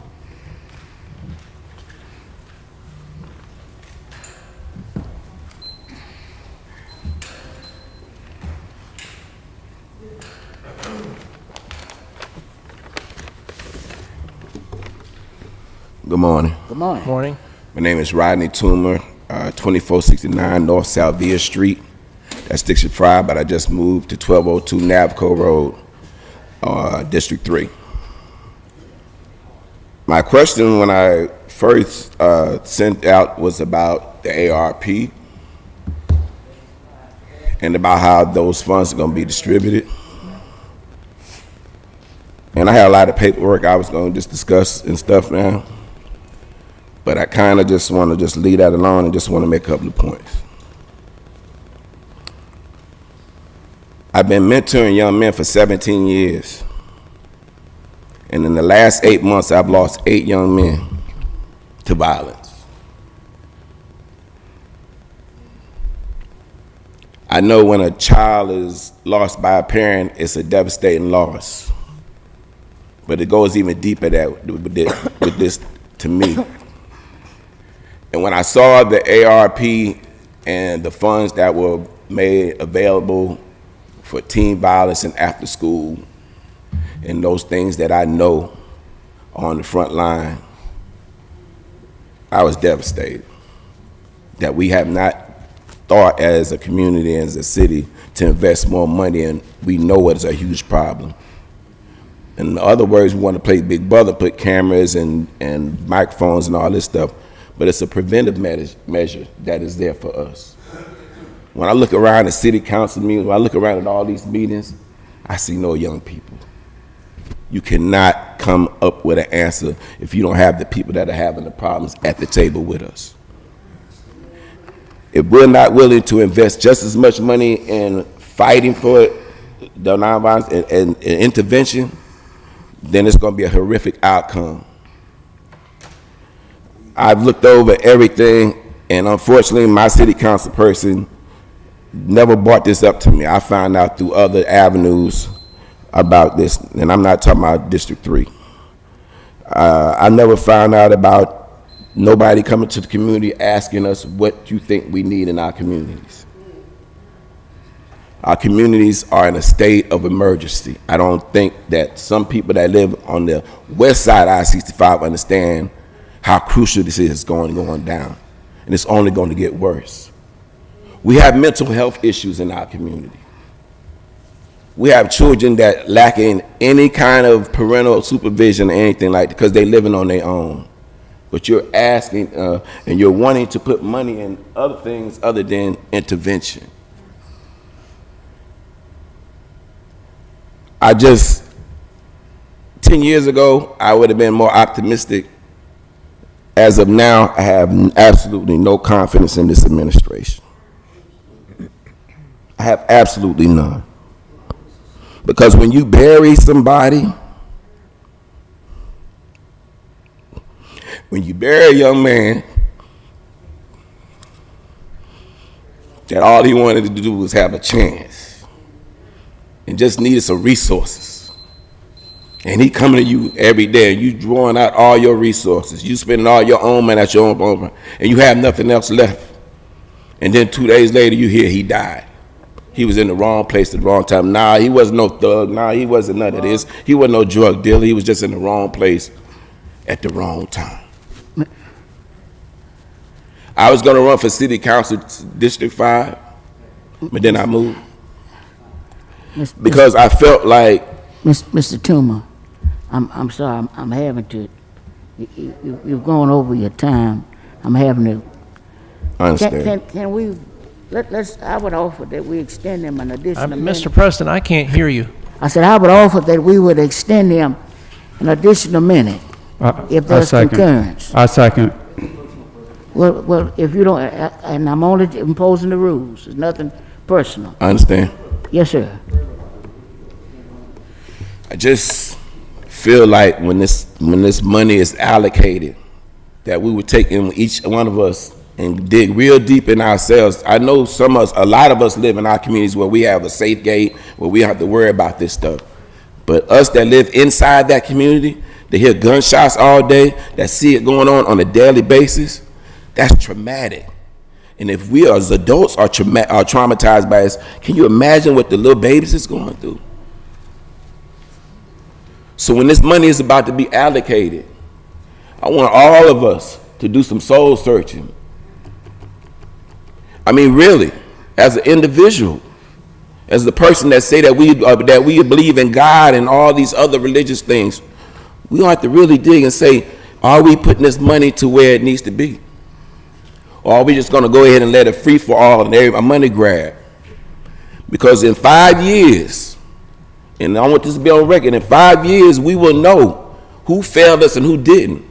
Good morning. Good morning. Morning. My name is Rodney Toomer, 2469 North Salvia Street. That's District 5, but I just moved to 1202 Navco Road, District 3. My question when I first sent out was about the ARP and about how those funds are going to be distributed. And I had a lot of paperwork I was going to just discuss and stuff now. But I kind of just want to just leave that alone and just want to make a couple of points. I've been mentoring young men for 17 years. And in the last 8 months, I've lost 8 young men to violence. I know when a child is lost by a parent, it's a devastating loss. But it goes even deeper with this to me. And when I saw the ARP and the funds that were made available for teen violence and after school and those things that I know on the front line, I was devastated that we have not thought as a community, as a city, to invest more money, and we know it's a huge problem. In other words, we want to play Big Brother, put cameras and microphones and all this stuff, but it's a preventive measure that is there for us. When I look around at city council meetings, when I look around at all these meetings, I see no young people. You cannot come up with an answer if you don't have the people that are having the problems at the table with us. If we're not willing to invest just as much money in fighting for the nonviolence and intervention, then it's going to be a horrific outcome. I've looked over everything, and unfortunately, my city council person never brought this up to me. I found out through other avenues about this, and I'm not talking about District 3. I never found out about nobody coming to the community asking us what you think we need in our communities. Our communities are in a state of emergency. I don't think that some people that live on the west side of I-65 understand how crucial this is going down, and it's only going to get worse. We have mental health issues in our community. We have children that lacking any kind of parental supervision or anything like that because they're living on their own. But you're asking and you're wanting to put money in other things other than intervention. 10 years ago, I would have been more optimistic. As of now, I have absolutely no confidence in this administration. I have absolutely none. Because when you bury somebody, when you bury a young man that all he wanted to do was have a chance and just needed some resources, and he coming to you every day, and you drawing out all your resources, you spending all your own money at your own money, and you have nothing else left. And then 2 days later, you hear he died. He was in the wrong place at the wrong time. Nah, he wasn't no thug. Nah, he wasn't none of this. He wasn't no drug dealer. He was just in the wrong place at the wrong time. I was going to run for city council, District 5, but then I moved because I felt like... Mr. Toomer, I'm sorry, I'm having to, you've gone over your time. I'm having to... I understand. Can we I would offer that we extend them an additional minute. Mr. President, I can't hear you. I said, I would offer that we would extend them an additional minute, if there's concurrence. I second. Well, if you don't, and I'm only imposing the rules, it's nothing personal. I understand. Yes, sir. I just feel like when this money is allocated, that we would take in each one of us and dig real deep in ourselves. I know a lot of us live in our communities where we have a safe gate, where we don't have to worry about this stuff. But us that live inside that community, that hear gunshots all day, that see it going on a daily basis, that's traumatic. And if we as adults are traumatized by this, can you imagine what the little babies is going through? So when this money is about to be allocated, I want all of us to do some soul searching. I mean, really, as an individual, as the person that say that we believe in God and all these other religious things, we don't have to really dig and say, are we putting this money to where it needs to be? Or are we just going to go ahead and let it free for all and a money grab? Because in 5 years, and I want this to be on record, in 5 years we will know who failed us and who didn't.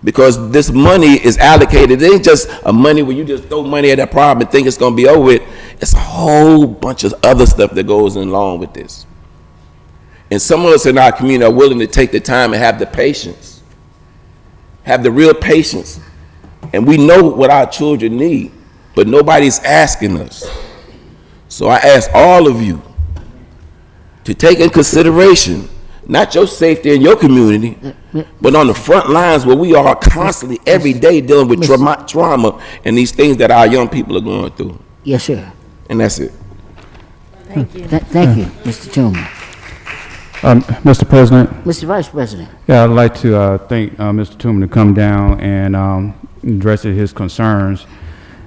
Because this money is allocated. It ain't just a money where you just throw money at that problem and think it's going to be over with. It's a whole bunch of other stuff that goes along with this. And some of us in our community are willing to take the time and have the patience, have the real patience. And we know what our children need, but nobody's asking us. So I ask all of you to take in consideration not your safety in your community, but on the front lines where we are constantly, every day, dealing with trauma and these things that our young people are going through. Yes, sir. And that's it. Thank you. Thank you, Mr. Toomer. Mr. President? Mr. Vice President. Yeah, I'd like to thank Mr. Toomer to come down and address his concerns.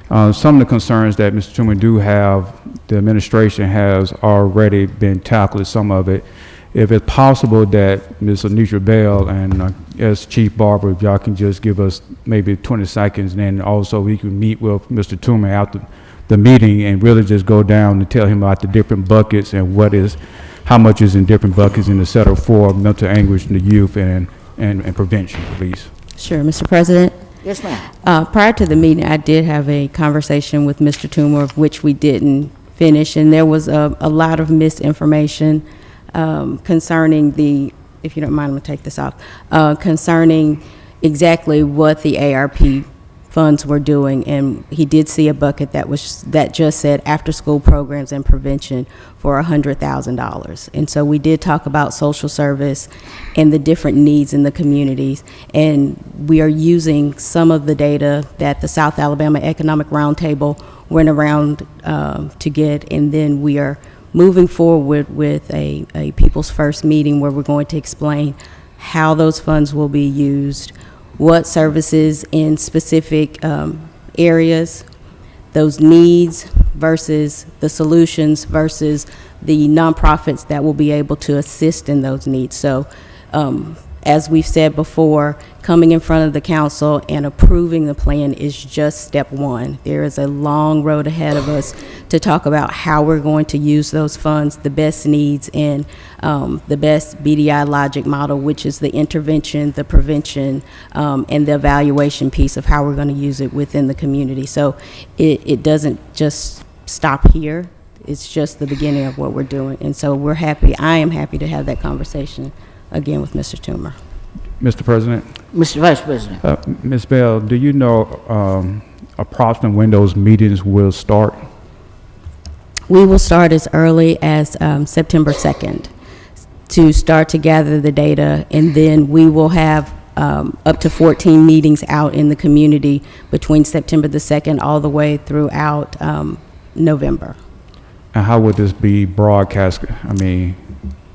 Some of the concerns that Mr. Toomer do have, the administration has already been tackled, some of it. If it's possible that Ms. Anitra Bell and as Chief Barber, if y'all can just give us maybe 20 seconds, and then also we can meet with Mr. Toomer after the meeting and really just go down and tell him about the different buckets and how much is in different buckets in the Center for Mental Anguish in the Youth and Prevention, please. Sure, Mr. President. Yes, ma'am. Prior to the meeting, I did have a conversation with Mr. Toomer, of which we didn't finish, and there was a lot of misinformation concerning if you don't mind, I'm gonna take this off, concerning exactly what the ARP funds were doing, and he did see a bucket that just said after-school programs and prevention for $100,000. And so we did talk about social service and the different needs in the communities, and we are using some of the data that the South Alabama Economic Roundtable went around to get, and then we are moving forward with a People's First meeting where we're going to explain how those funds will be used, what services in specific areas, those needs versus the solutions versus the nonprofits that will be able to assist in those needs. So as we've said before, coming in front of the council and approving the plan is just step one. There is a long road ahead of us to talk about how we're going to use those funds, the best needs, and the best BDI logic model, which is the intervention, the prevention, and the evaluation piece of how we're going to use it within the community. So it doesn't just stop here. It's just the beginning of what we're doing. And so I am happy to have that conversation again with Mr. Toomer. Mr. President? Mr. Vice President. Ms. Bell, do you know approximately when those meetings will start? We will start as early as September 2nd to start to gather the data, and then we will have up to 14 meetings out in the community between September the 2nd all the way throughout November. And how would this be broadcast? I mean,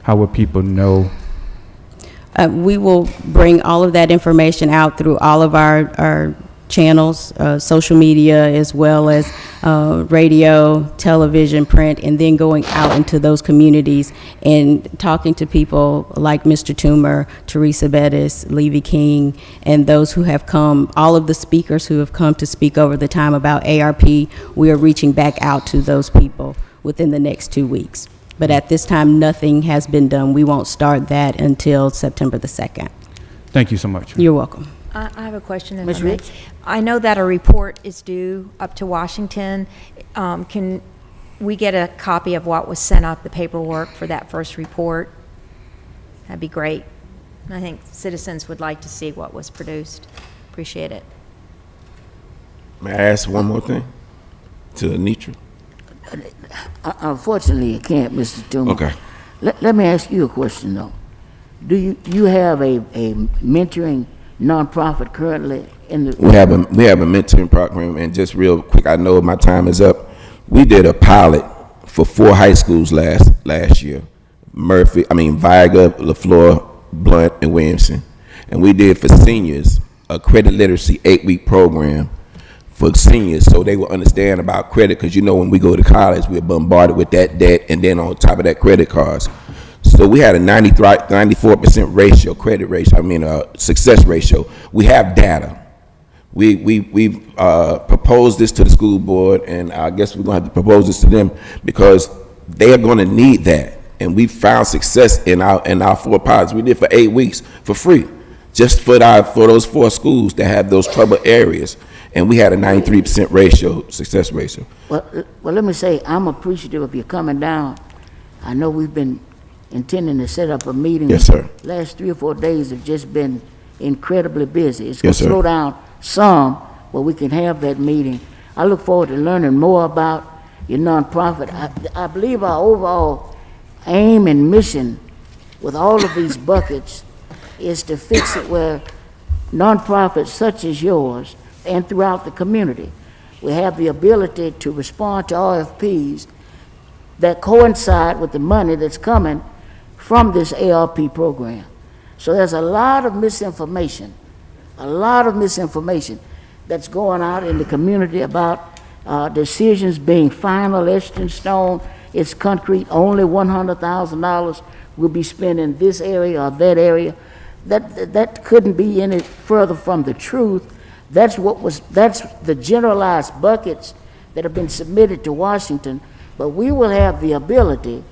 how would people know? We will bring all of that information out through all of our channels, social media, as well as radio, television, print, and then going out into those communities and talking to people like Mr. Toomer, Teresa Bettis, Levy King, and those who have come, all of the speakers who have come to speak over the time about ARP. We are reaching back out to those people within the next 2 weeks. But at this time, nothing has been done. We won't start that until September the 2nd. Thank you so much. You're welcome. I have a question. Ms. Rich? I know that a report is due up to Washington. Can we get a copy of what was sent up, the paperwork for that first report? That'd be great. I think citizens would like to see what was produced. Appreciate it. May I ask one more thing to Anitra? Unfortunately, you can't, Mr. Toomer. Okay. Let me ask you a question, though. Do you have a mentoring nonprofit currently in the? We have a mentoring program, and just real quick, I know my time is up. We did a pilot for 4 high schools last year: Viaga, LaFleur, Blunt, and Williamson. And we did for seniors a credit literacy 8-week program for seniors, so they will understand about credit. Because when we go to college, we're bombarded with that debt, and then on top of that, credit cards. So we had a 94% ratio, credit ratio, success ratio. We have data. We've proposed this to the school board, and I guess we're going to have to propose this to them because they are going to need that. And we found success in our 4 pilots. We did for 8 weeks for free, just for those 4 schools that have those trouble areas. And we had a 93% success ratio. Well, let me say, I'm appreciative of you coming down. I know we've been intending to set up a meeting. Yes, sir. Last 3 or 4 days have just been incredibly busy. It's going Yes, to sir. slow down some, but we can have that meeting. I look forward to learning more about your nonprofit. I believe our overall aim and mission with all of these buckets is to fix it where nonprofits such as yours and throughout the community will have the ability to respond to RFPs that coincide with the money that's coming from this ARP program. So there's a lot of misinformation that's going out in the community about decisions being final, etched in stone. It's concrete. Only $100,000 will be spent in this area or that area. That couldn't be any further from the truth. That's the generalized buckets that have been submitted to Washington. But we will have the ability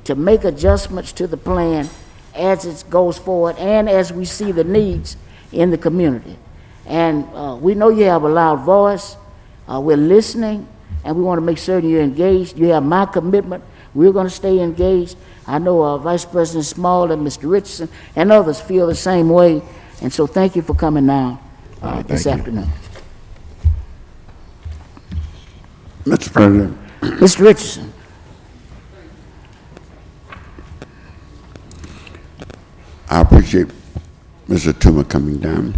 to make adjustments to the plan as it goes forward and as we see the needs in the community. And we know you have a loud voice. We're listening, and we want to make certain you're engaged. You have my commitment. We're going to stay engaged. I know Vice President Small and Mr. Richardson and others feel the same way. And so thank you for coming down this afternoon. Mr. President. Mr. Richardson. I appreciate Mr. Toomer coming down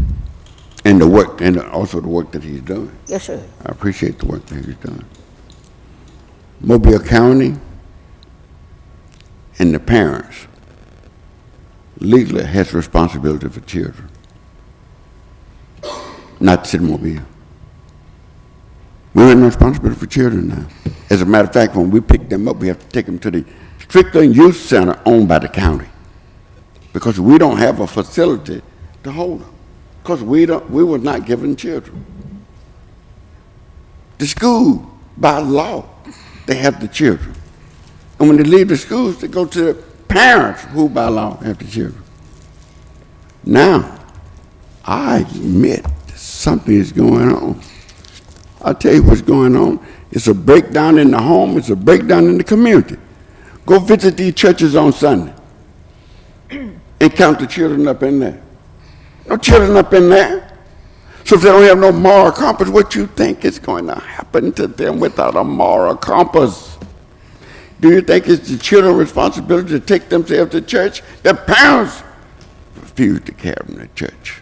and the work, and also the work that he's doing. Yes, sir. I appreciate the work that he's doing. Mobile County and the parents legally has responsibility for children, not the city of Mobile. We have no responsibility for children now. As a matter of fact, when we pick them up, we have to take them to the Strickland Youth Center owned by the county, because we don't have a facility to hold them, because we were not given children. The school, by law, they have the children. And when they leave the schools, they go to the parents who by law have the children. Now, I admit that something is going on. I'll tell you what's going on. It's a breakdown in the home. It's a breakdown in the community. Go visit these churches on Sunday and count the children up in there. No children up in there. So if they don't have no moral compass, what you think is going to happen to them without a moral compass? Do you think it's the children's responsibility to take themselves to church? Their parents refuse to carry them to church.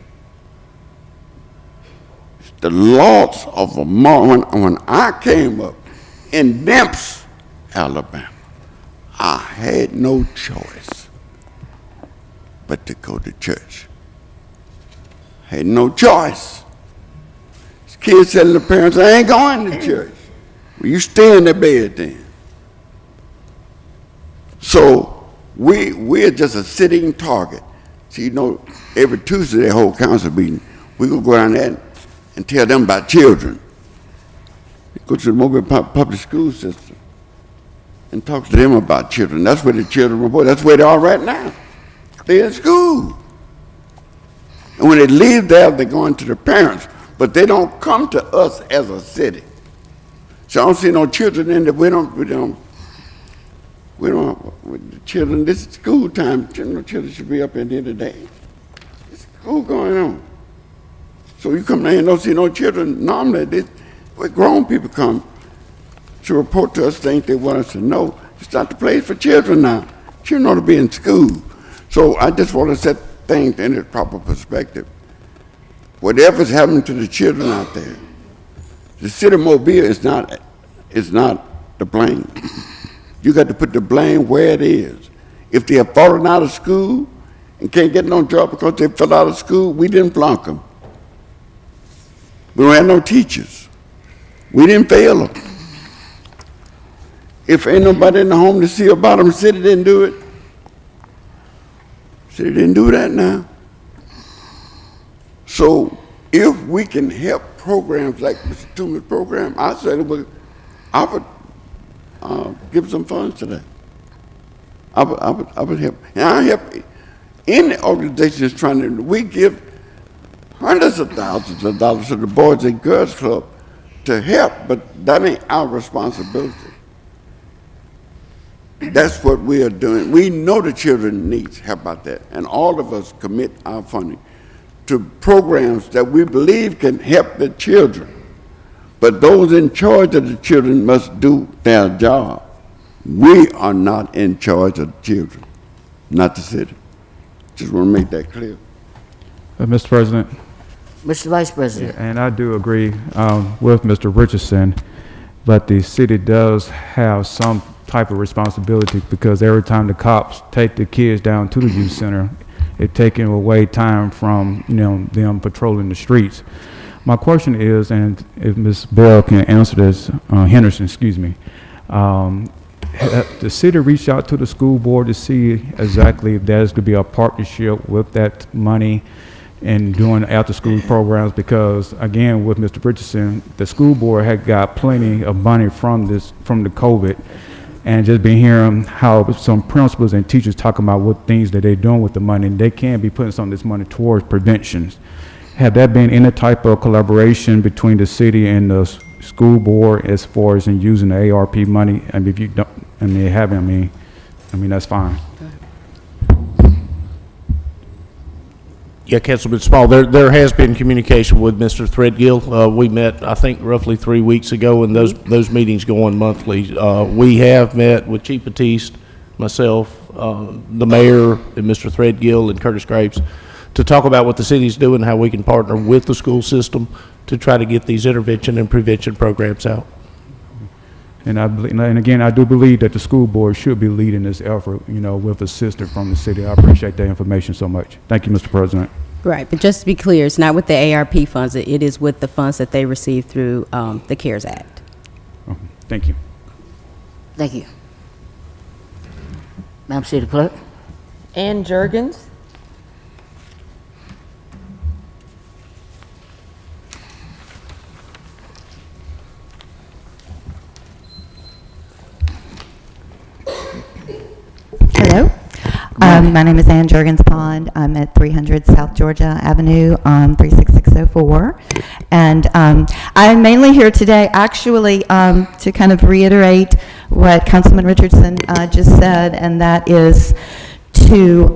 It's the loss of a moral. When I came up in Memphis, Alabama, I had no choice but to go to church. I had no choice. Kids telling the parents, I ain't going to church. Well, you stay in the bed then. So we're just a sitting target. See, you know, every Tuesday they hold council meeting. We're going to go down there and tell them about children. Go to the Mobile public school system and talk to them about children. That's where the children report. That's where they are right now. They're in school. And when they leave there, they're going to the parents. But they don't come to us as a city. So I don't see no children in there. We don't, with the children, this is school time. Children should be up in here today. There's school going on. So you come down here and don't see no children. Normally, where grown people come to report to us things they want us to know. It's not the place for children now. Children ought to be in school. So I just want to set things in its proper perspective. Whatever's happening to the children out there, the city of Mobile is not the blame. You got to put the blame where it is. If they have fallen out of school and can't get no job because they fell out of school, we didn't flunk them. We don't have no teachers. We didn't fail them. If ain't nobody in the home to see about them, the city didn't do it. The city didn't do that now. So if we can help programs like Mr. Toomer's program, I would give some funds to that. I would help. And I help any organization that's trying to, we give hundreds of thousands of dollars to the Boys and Girls Club to help, but that ain't our responsibility. That's what we are doing. We know the children need help out there, and all of us commit our funding to programs that we believe can help the children. But those in charge of the children must do their job. We are not in charge of the children, not the city. Just want to make that clear. Mr. President. Mr. Vice President. And I do agree with Mr. Richardson, but the city does have some type of responsibility because every time the cops take the kids down to the youth center, it's taking away time from them patrolling the streets. My question is, and if Ms. Bell can answer this, Henderson, excuse me, the city reached out to the school board to see exactly if there's going to be a partnership with that money and doing after-school programs, because again, with Mr. Richardson, the school board had got plenty of money from the COVID, and just been hearing how some principals and teachers talking about what things that they're doing with the money, and they can be putting some of this money towards preventions. Have there been any type of collaboration between the city and the school board as far as in using the ARP money? And if you don't, I mean, haven't, I mean that's fine. Yeah, Councilman Small, there has been communication with Mr. Threadgill. We met, I think, roughly 3 weeks ago, and those meetings go on monthly. We have met with Chief Batiste, myself, the mayor, and Mr. Threadgill and Curtis Graves to talk about what the city's doing, how we can partner with the school system to try to get these intervention and prevention programs out. And again, I do believe that the school board should be leading this effort, with assistance from the city. I appreciate that information so much. Thank you, Mr. President. Right, but just to be clear, it's not with the ARP funds, it is with the funds that they receive through the CARES Act. Okay. Thank you. Thank you. Madam City Clerk. Ann Jurgens. Hello. My name is Ann Jurgens Pond. I'm at 300 South Georgia Avenue, 36604. And I'm mainly here today, actually, to kind of reiterate what Councilman Richardson just said, and that is to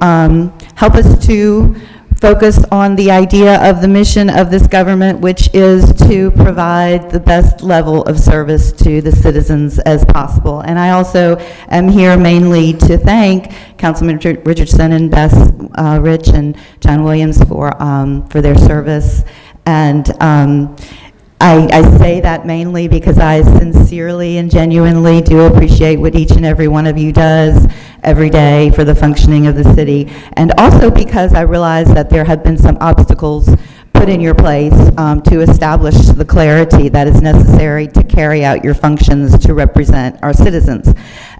help us to focus on the idea of the mission of this government, which is to provide the best level of service to the citizens as possible. And I also am here mainly to thank Councilman Richardson and Bess Rich and John Williams for their service. And I say that mainly because I sincerely and genuinely do appreciate what each and every one of you does every day for the functioning of the city, and also because I realize that there have been some obstacles put in your place to establish the clarity that is necessary to carry out your functions to represent our citizens.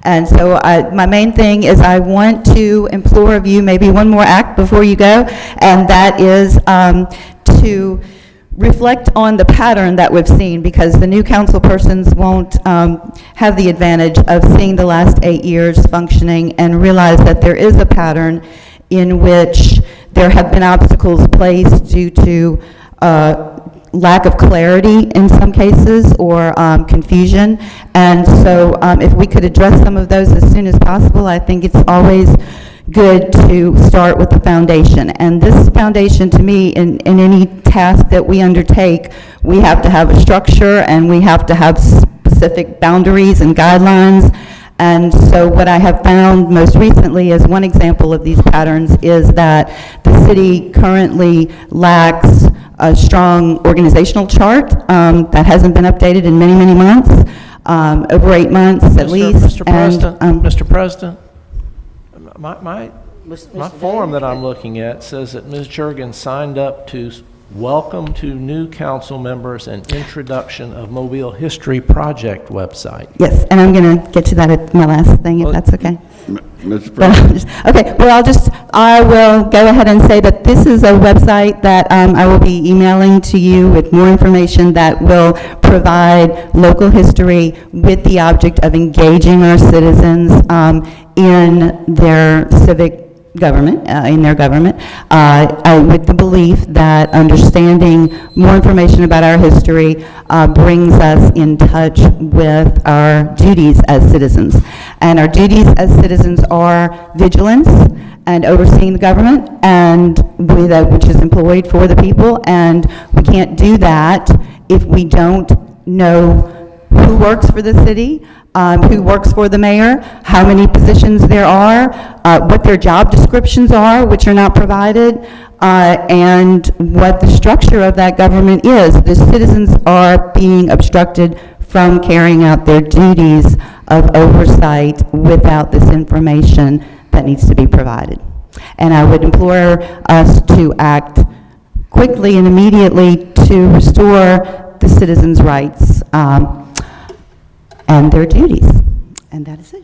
And so my main thing is I want to implore of you maybe one more act before you go, and that is to reflect on the pattern that we've seen, because the new council persons won't have the advantage of seeing the last 8 years functioning and realize that there is a pattern in which there have been obstacles placed due to lack of clarity in some cases, or confusion. And so if we could address some of those as soon as possible, I think it's always good to start with the foundation. And this foundation, to me, in any task that we undertake, we have to have a structure and we have to have specific boundaries and guidelines. And so what I have found most recently as one example of these patterns is that the city currently lacks a strong organizational chart that hasn't been updated in many, many months, over 8 months at least. Mr. President, my form that I'm looking at says that Ms. Juergens signed up to welcome to new council members and introduction of Mobile History Project website. Yes, and I'm going to get to that at my last thing, if that's okay. Mr. President. Okay, well, I will go ahead and say that this is a website that I will be emailing to you with more information that will provide local history with the object of engaging our citizens in their civic government, with the belief that understanding more information about our history brings us in touch with our duties as citizens. And our duties as citizens are vigilance and overseeing the government, and which is employed for the people. And we can't do that if we don't know who works for the city, who works for the mayor, how many positions there are, what their job descriptions are, which are not provided, and what the structure of that government is. The citizens are being obstructed from carrying out their duties of oversight without this information that needs to be provided. And I would implore us to act quickly and immediately to restore the citizens' rights and their duties. And that is it.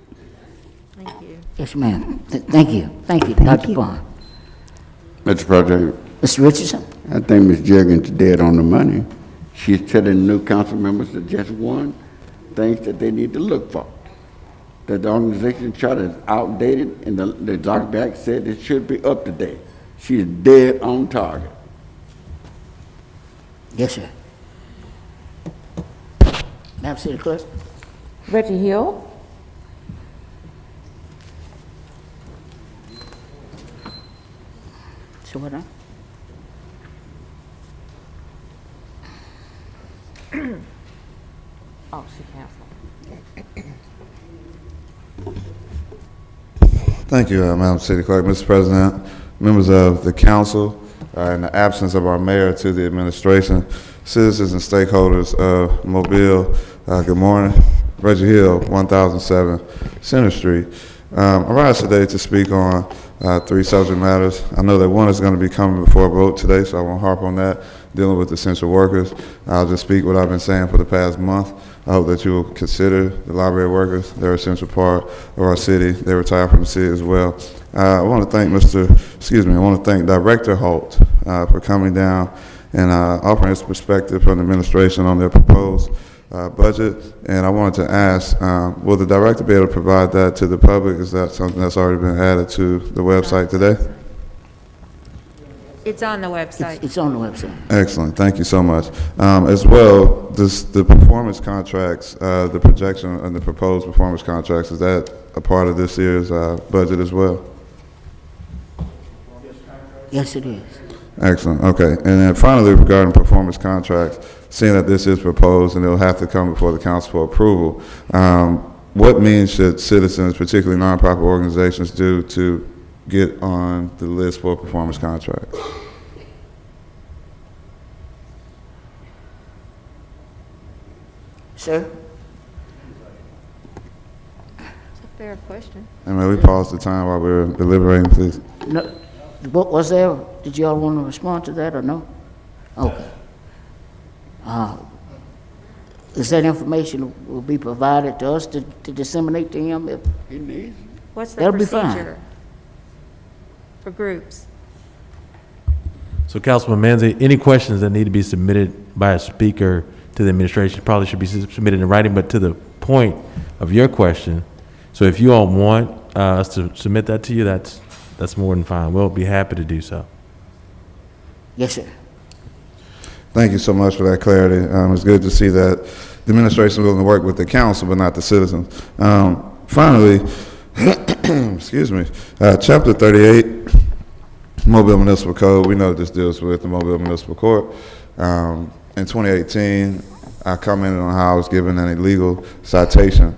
Thank you. Yes, ma'am. Thank you. Thank you, Dr. Bond. Mr. President. Mr. Richardson? I think Ms. Juergens is dead on the money. She's telling new council members that just one things that they need to look for. That the organization chart is outdated, and the Dr. Back said it should be up to date. She is dead on target. Yes, sir. Madam City Clerk? Reggie Hill. So what, Oh, she canceled. Thank you, Madam City Clerk. Mr. President, members of the council, in the absence of our mayor, to the administration, citizens and stakeholders of Mobile, good morning. Reggie Hill, 1007 Center Street. I rise today to speak on 3 subject matters. I know that one is going to be coming before a vote today, so I won't harp on that, dealing with essential workers. I'll just speak what I've been saying for the past month. I hope that you will consider the library workers. They're an essential part of our city. They retire from the city as well. I want to thank Director Holt for coming down and offering his perspective from the administration on their proposed budget. And I wanted to ask, will the director be able to provide that to the public? Is that something that's already been added to the website today? It's on the website. It's on the website. Excellent, thank you so much. As well, the performance contracts, the projection and the proposed performance contracts, is that a part of this year's budget as well? Yes, it is. Excellent, okay. And then finally, regarding performance contracts, seeing that this is proposed and it'll have to come before the council for approval, what means should citizens, particularly nonprofit organizations, do to get on the list for performance contracts? Sir? It's a fair question. And may we pause the time while we're deliberating, please? No, what was there? Did you all want to respond to that or no? Okay. Is that information will be provided to us to disseminate to him if he needs? What's the That'll be fine. procedure for groups? So Councilman Manzi, any questions that need to be submitted by a speaker to the administration probably should be submitted in writing, but to the point of your question, so if you all want us to submit that to you, that's more than fine. We'll be happy to do so. Yes, sir. Thank you so much for that clarity. It's good to see that the administration is willing to work with the council, but not the citizens. Finally, excuse me, Chapter 38, Mobile Municipal Code. We know this deals with the Mobile Municipal Court. In 2018, I commented on how I was given an illegal citation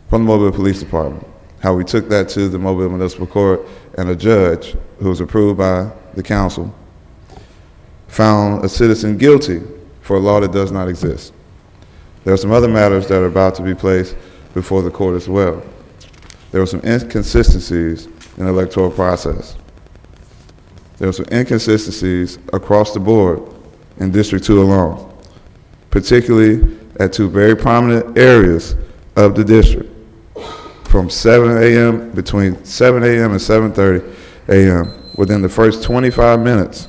from the Mobile Police Department, how we took that to the Mobile Municipal Court, and a judge who was approved by the council found a citizen guilty for a law that does not exist. There are some other matters that are about to be placed before the court as well. There were some inconsistencies in the electoral process. There were some inconsistencies across the board in District 2 alone, particularly at two very prominent areas of the district, from 7 a.m., between 7 a.m. and 7:30 a.m., within the first 25 minutes.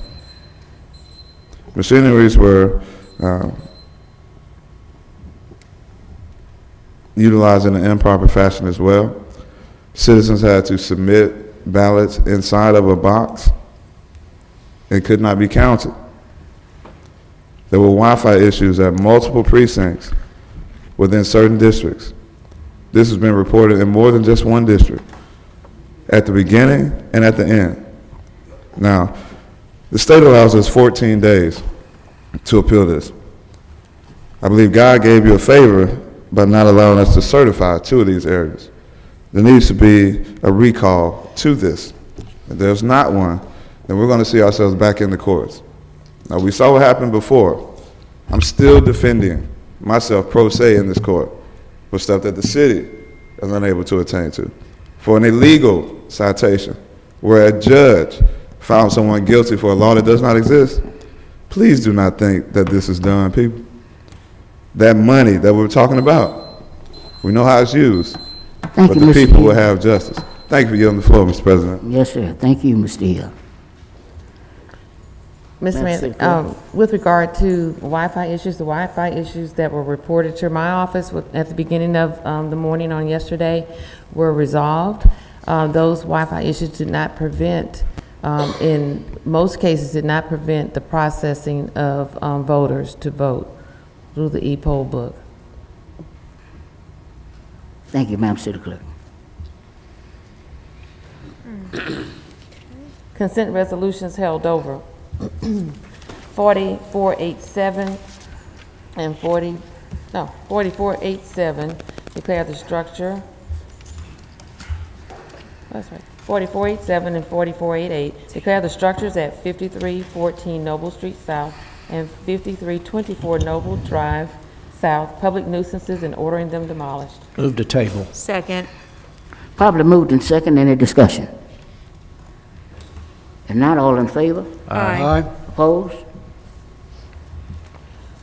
Machineries were utilized in an improper fashion as well. Citizens had to submit ballots inside of a box and could not be counted. There were Wi-Fi issues at multiple precincts within certain districts. This has been reported in more than just one district, at the beginning and at the end. Now, the state allows us 14 days to appeal this. I believe God gave you a favor by not allowing us to certify two of these areas. There needs to be a recall to this. If there's not one, then we're going to see ourselves back in the courts. Now, we saw what happened before. I'm still defending myself pro se in this court for stuff that the city is unable to attain to. For an illegal citation where a judge found someone guilty for a law that does not exist, please do not think that this is done, people. That money that we're talking about, we know how it's used, but the people will have justice. Thank you for giving the floor, Mr. President. Yes, sir. Thank you, Mr. Hill. Mr. Manzi, with regard to Wi-Fi issues, the Wi-Fi issues that were reported to my office at the beginning of the morning on yesterday were resolved. Those Wi-Fi issues did not prevent, in most cases, did not prevent the processing of voters to vote through the e-poll book. Thank you, Madam City Clerk. Consent resolutions held over. 4487 and 4487 declare the structure. That's right. 4487 and 4488 declare the structures at 5314 Noble Street South and 5324 Noble Drive South public nuisances and ordering them demolished. Move to table. Second. Probably moved in second. Any discussion? If not, all in favor? Aye. Opposed?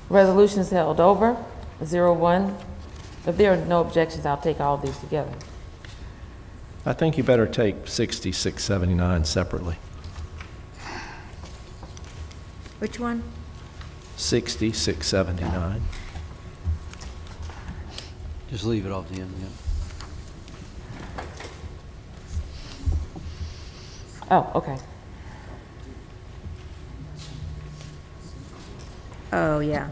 Resolutions held over. 01. If there are no objections, I'll take all of these together. I think you better take 6679 separately. Which one? 6679. Just leave it off the end, yeah. Oh, okay. Oh, yeah.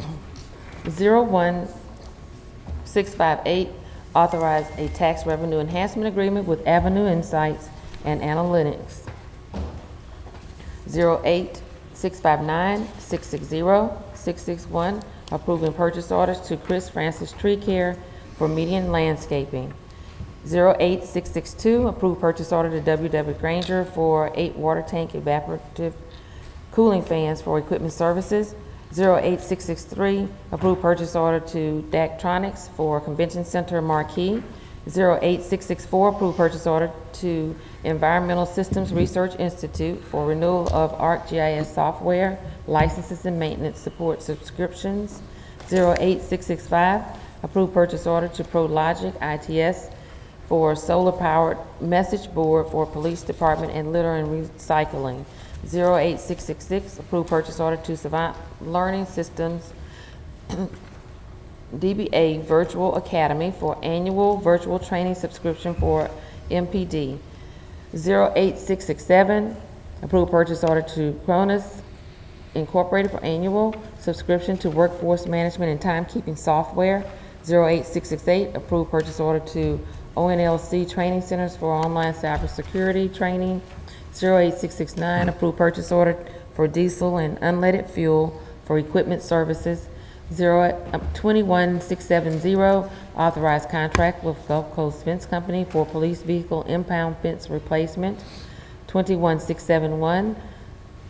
01658, authorize a tax revenue enhancement agreement with Avenue Insights and Analytics. 08659, 660-661, approving purchase orders to Chris Francis Tree Care for median landscaping. 08662, approve purchase order to W.W. Granger for 8 water tank evaporative cooling fans for equipment services. 08663, approve purchase order to Daktronics for Convention Center Marquee. 08664, approve purchase order to Environmental Systems Research Institute for renewal of ArcGIS software, licenses and maintenance support subscriptions. 08665, approve purchase order to ProLogic ITS for solar-powered message board for police department and litter and recycling. 08666, approve purchase order to Savant Learning Systems DBA Virtual Academy for annual virtual training subscription for MPD. 08667, approve purchase order to Cronus Incorporated for annual subscription to workforce management and timekeeping software. 08668, approve purchase order to ONLC Training Centers for online cybersecurity training. 08669, approve purchase order for diesel and unleaded fuel for equipment services. 21670, authorized contract with Gulf Coast Fence Company for police vehicle impound fence replacement. 21671,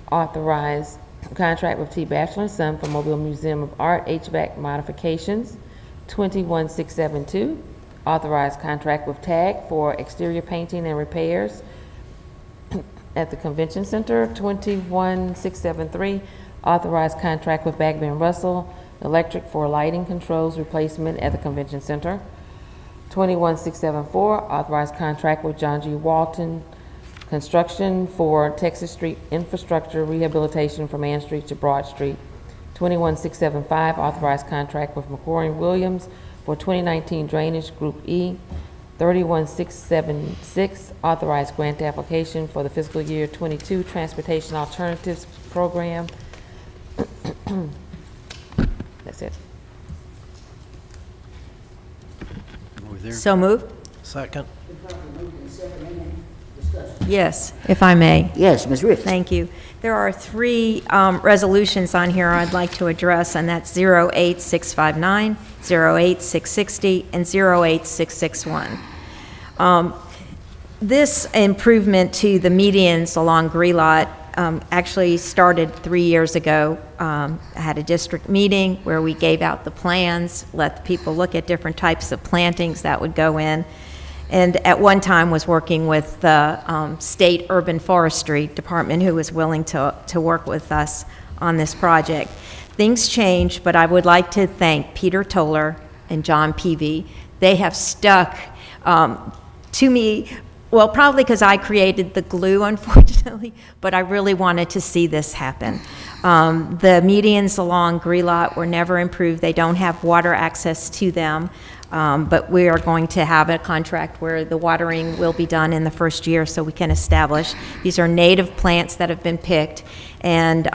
authorized contract with T. Batchelor & Son for Mobile Museum of Art HVAC modifications. 21672, authorized contract with TAG for exterior painting and repairs at the Convention Center. 21673, authorized contract with Bagby & Russell Electric for lighting controls replacement at the Convention Center. 21674, authorized contract with John G. Walton Construction for Texas Street infrastructure rehabilitation from Ann Street to Broad Street. 21675, authorized contract with McCrory Williams for 2019 drainage Group E. 31676, authorized grant application for the fiscal year 22 Transportation Alternatives Program. That's it. So moved? Second. Yes, if I may. Yes, Ms. Rich. Thank you. There are three resolutions on here I'd like to address, and that's 08659, 08660, and 08661. This improvement to the medians along Grelot actually started 3 years ago. I had a district meeting where we gave out the plans, let the people look at different types of plantings that would go in, and at one time was working with the State Urban Forestry Department, who was willing to work with us on this project. Things changed, but I would like to thank Peter Toller and John Peavy. They have stuck to me. Well, probably because I created the glue, unfortunately, but I really wanted to see this happen. The medians along Grelot were never improved. They don't have water access to them, but we are going to have a contract where the watering will be done in the first year so we can establish. These are native plants that have been picked, and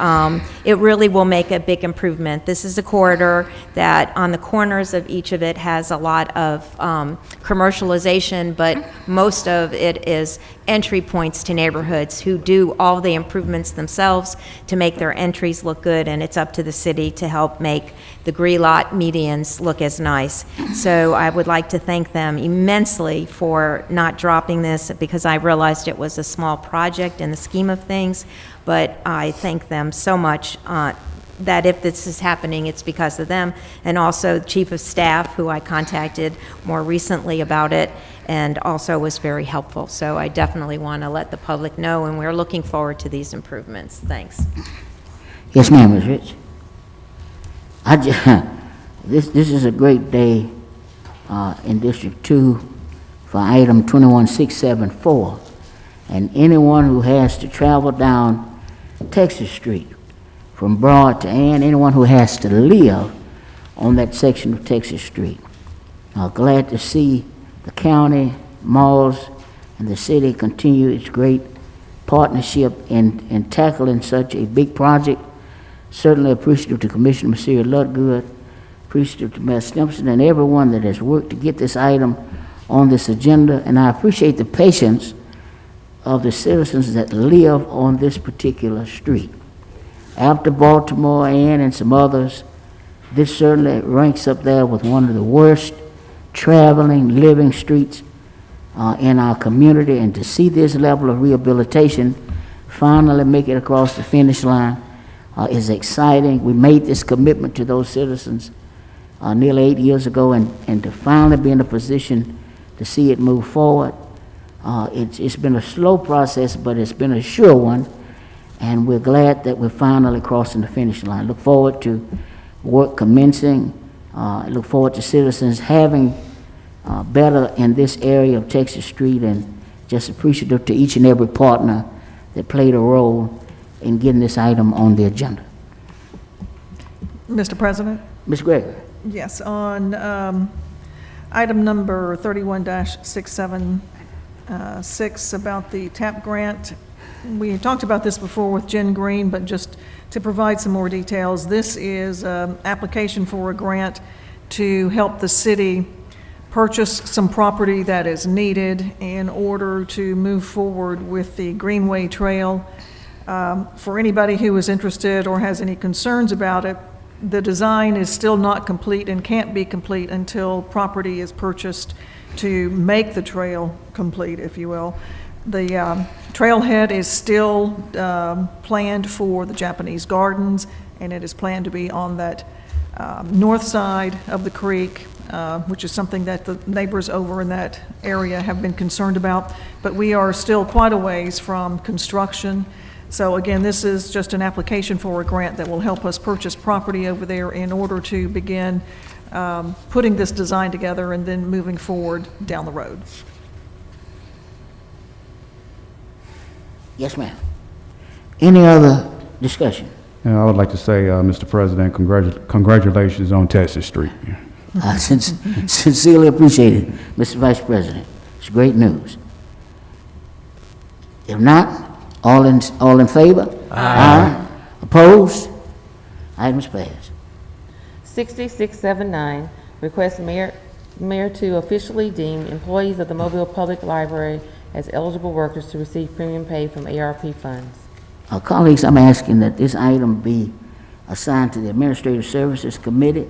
it really will make a big improvement. This is a corridor that on the corners of each of it has a lot of commercialization, but most of it is entry points to neighborhoods who do all the improvements themselves to make their entries look good, and it's up to the city to help make the Grelot medians look as nice. So I would like to thank them immensely for not dropping this, because I realized it was a small project in the scheme of things, but I thank them so much that if this is happening, it's because of them, and also the Chief of Staff, who I contacted more recently about it, and also was very helpful. So I definitely want to let the public know, and we're looking forward to these improvements. Thanks. Yes, ma'am, Ms. Rich. This is a great day in District 2 for item 21674. And anyone who has to travel down Texas Street from Broad to Ann, anyone who has to live on that section of Texas Street. Glad to see the county, malls, and the city continue its great partnership in tackling such a big project. Certainly appreciative to Commissioner Messier Ludgood, appreciative to Mayor Stimpson, and everyone that has worked to get this item on this agenda. And I appreciate the patience of the citizens that live on this particular street. After Baltimore, Ann, and some others, this certainly ranks up there with one of the worst traveling, living streets in our community. And to see this level of rehabilitation finally make it across the finish line is exciting. We made this commitment to those citizens nearly 8 years ago, and to finally be in a position to see it move forward. It's been a slow process, but it's been a sure one, and we're glad that we're finally crossing the finish line. Look forward to work commencing. Look forward to citizens having better in this area of Texas Street, and just appreciative to each and every partner that played a role in getting this item on the agenda. Mr. President? Ms. Gregory. Yes, on item number 31-676 about the TAP grant, we had talked about this before with Jen Green, but just to provide some more details, this is an application for a grant to help the city purchase some property that is needed in order to move forward with the Greenway Trail. For anybody who is interested or has any concerns about it, the design is still not complete and can't be complete until property is purchased to make the trail complete, if you will. The trailhead is still planned for the Japanese Gardens, and it is planned to be on that north side of the creek, which is something that the neighbors over in that area have been concerned about. But we are still quite a ways from construction. So again, this is just an application for a grant that will help us purchase property over there in order to begin putting this design together and then moving forward down the road. Yes, ma'am. Any other discussion? I would like to say, Mr. President, congratulations on Texas Street. Sincerely appreciated, Mr. Vice President. It's great news. If not, all in favor? Aye. Opposed? Items passed. 6679, request mayor to officially deem employees of the Mobile Public Library as eligible workers to receive premium pay from ARP funds. Colleagues, I'm asking that this item be assigned to the Administrative Services Committee.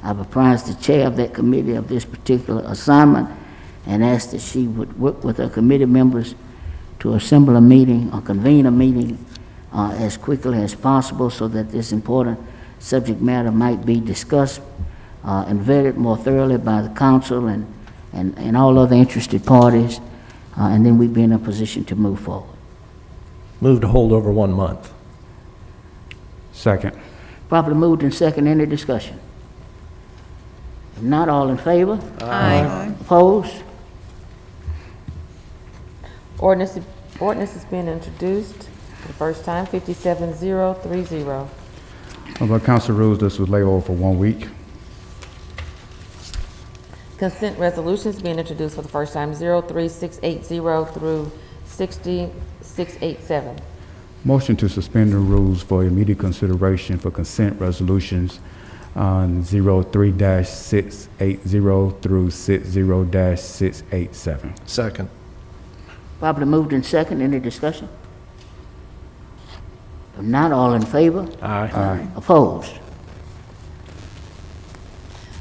I've apprised the chair of that committee of this particular assignment and asked that she would work with her committee members to assemble a meeting or convene a meeting as quickly as possible so that this important subject matter might be discussed and vetted more thoroughly by the council and all other interested parties, and then we'd be in a position to move forward. Move to hold over 1 month. Second. Properly moved and second. Any discussion? If not, all in favor? Aye. Opposed? Ordinance is being introduced for the first time, 57030. By council rules, this was laid over for 1 week. Consent resolutions being introduced for the first time, 03680 through 60687. Motion to suspend the rules for immediate consideration for consent resolutions on 03-680 through 60-687. Second. Properly moved and second. Any discussion? If not, all in favor? Aye. Opposed?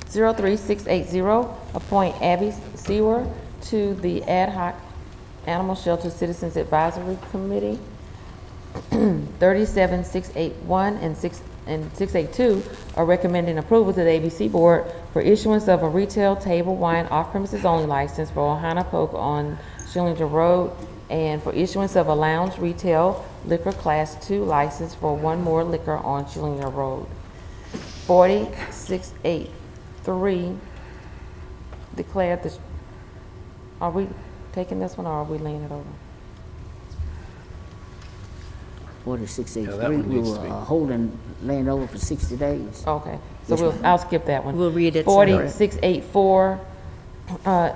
03680, appoint Abby Sewer to the Ad Hoc Animal Shelter Citizens Advisory Committee. 37681 and 682 are recommending approval to the ABC Board for issuance of a retail table wine off-premises only license for Ohana Poke on Schillinger Road, and for issuance of a lounge retail liquor class 2 license for One More Liquor on Schillinger Road. 40683, declare this, are we taking this one or are we laying it over? 4683, we were holding land over for 60 days. Okay, so Yes, ma'am. I'll skip that one. We'll read it. 40684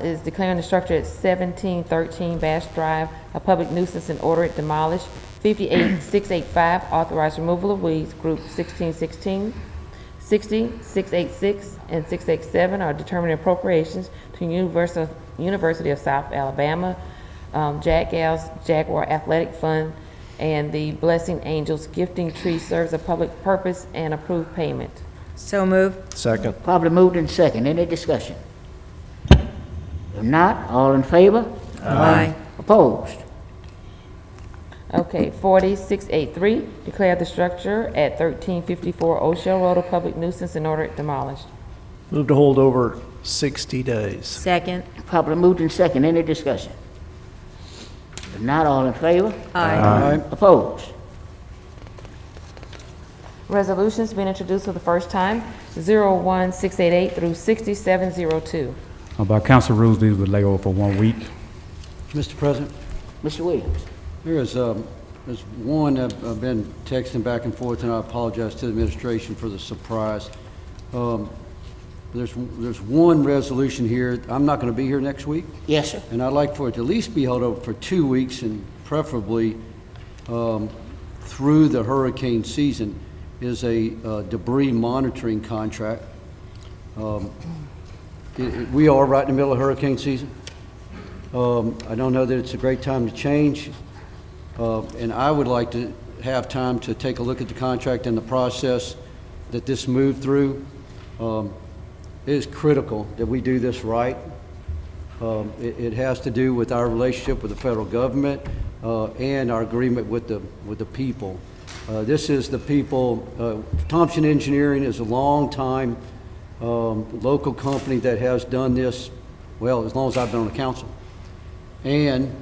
is declaring the structure at 1713 Bash Drive a public nuisance and order it demolished. 58685, authorized removal of weeds, group 1616. 60, 686, and 687 are determining appropriations to University of South Alabama, Jack Gals Jaguar Athletic Fund, and the Blessing Angels Gifting Tree serves a public purpose and approved payment. So move. Second. Probably moved in second. Any discussion? If not, all in favor? Aye. Opposed? Okay, 40683, declare the structure at 1354 O'Shell Road a public nuisance and order it demolished. Move to hold over 60 days. Second. Properly moved in second. Any discussion? If not, all in favor? Aye. Opposed? Resolutions being introduced for the first time, 01688 through 6702. By council rules, these would lay over for 1 week. Mr. President, Mr. Williams? there's one I've been texting back and forth, and I apologize to the administration for the surprise. There's one resolution here. I'm not going to be here next week. Yes, sir. And I'd like for it to at least be held over for 2 weeks, and preferably through the hurricane season, is a debris monitoring contract. We are right in the middle of hurricane season. I don't know that it's a great time to change, and I would like to have time to take a look at the contract and the process that this moved through. It is critical that we do this right. It has to do with our relationship with the federal government and our agreement with the people. This is the people. Thompson Engineering is a long-time local company that has done this, well, as long as I've been on the council. And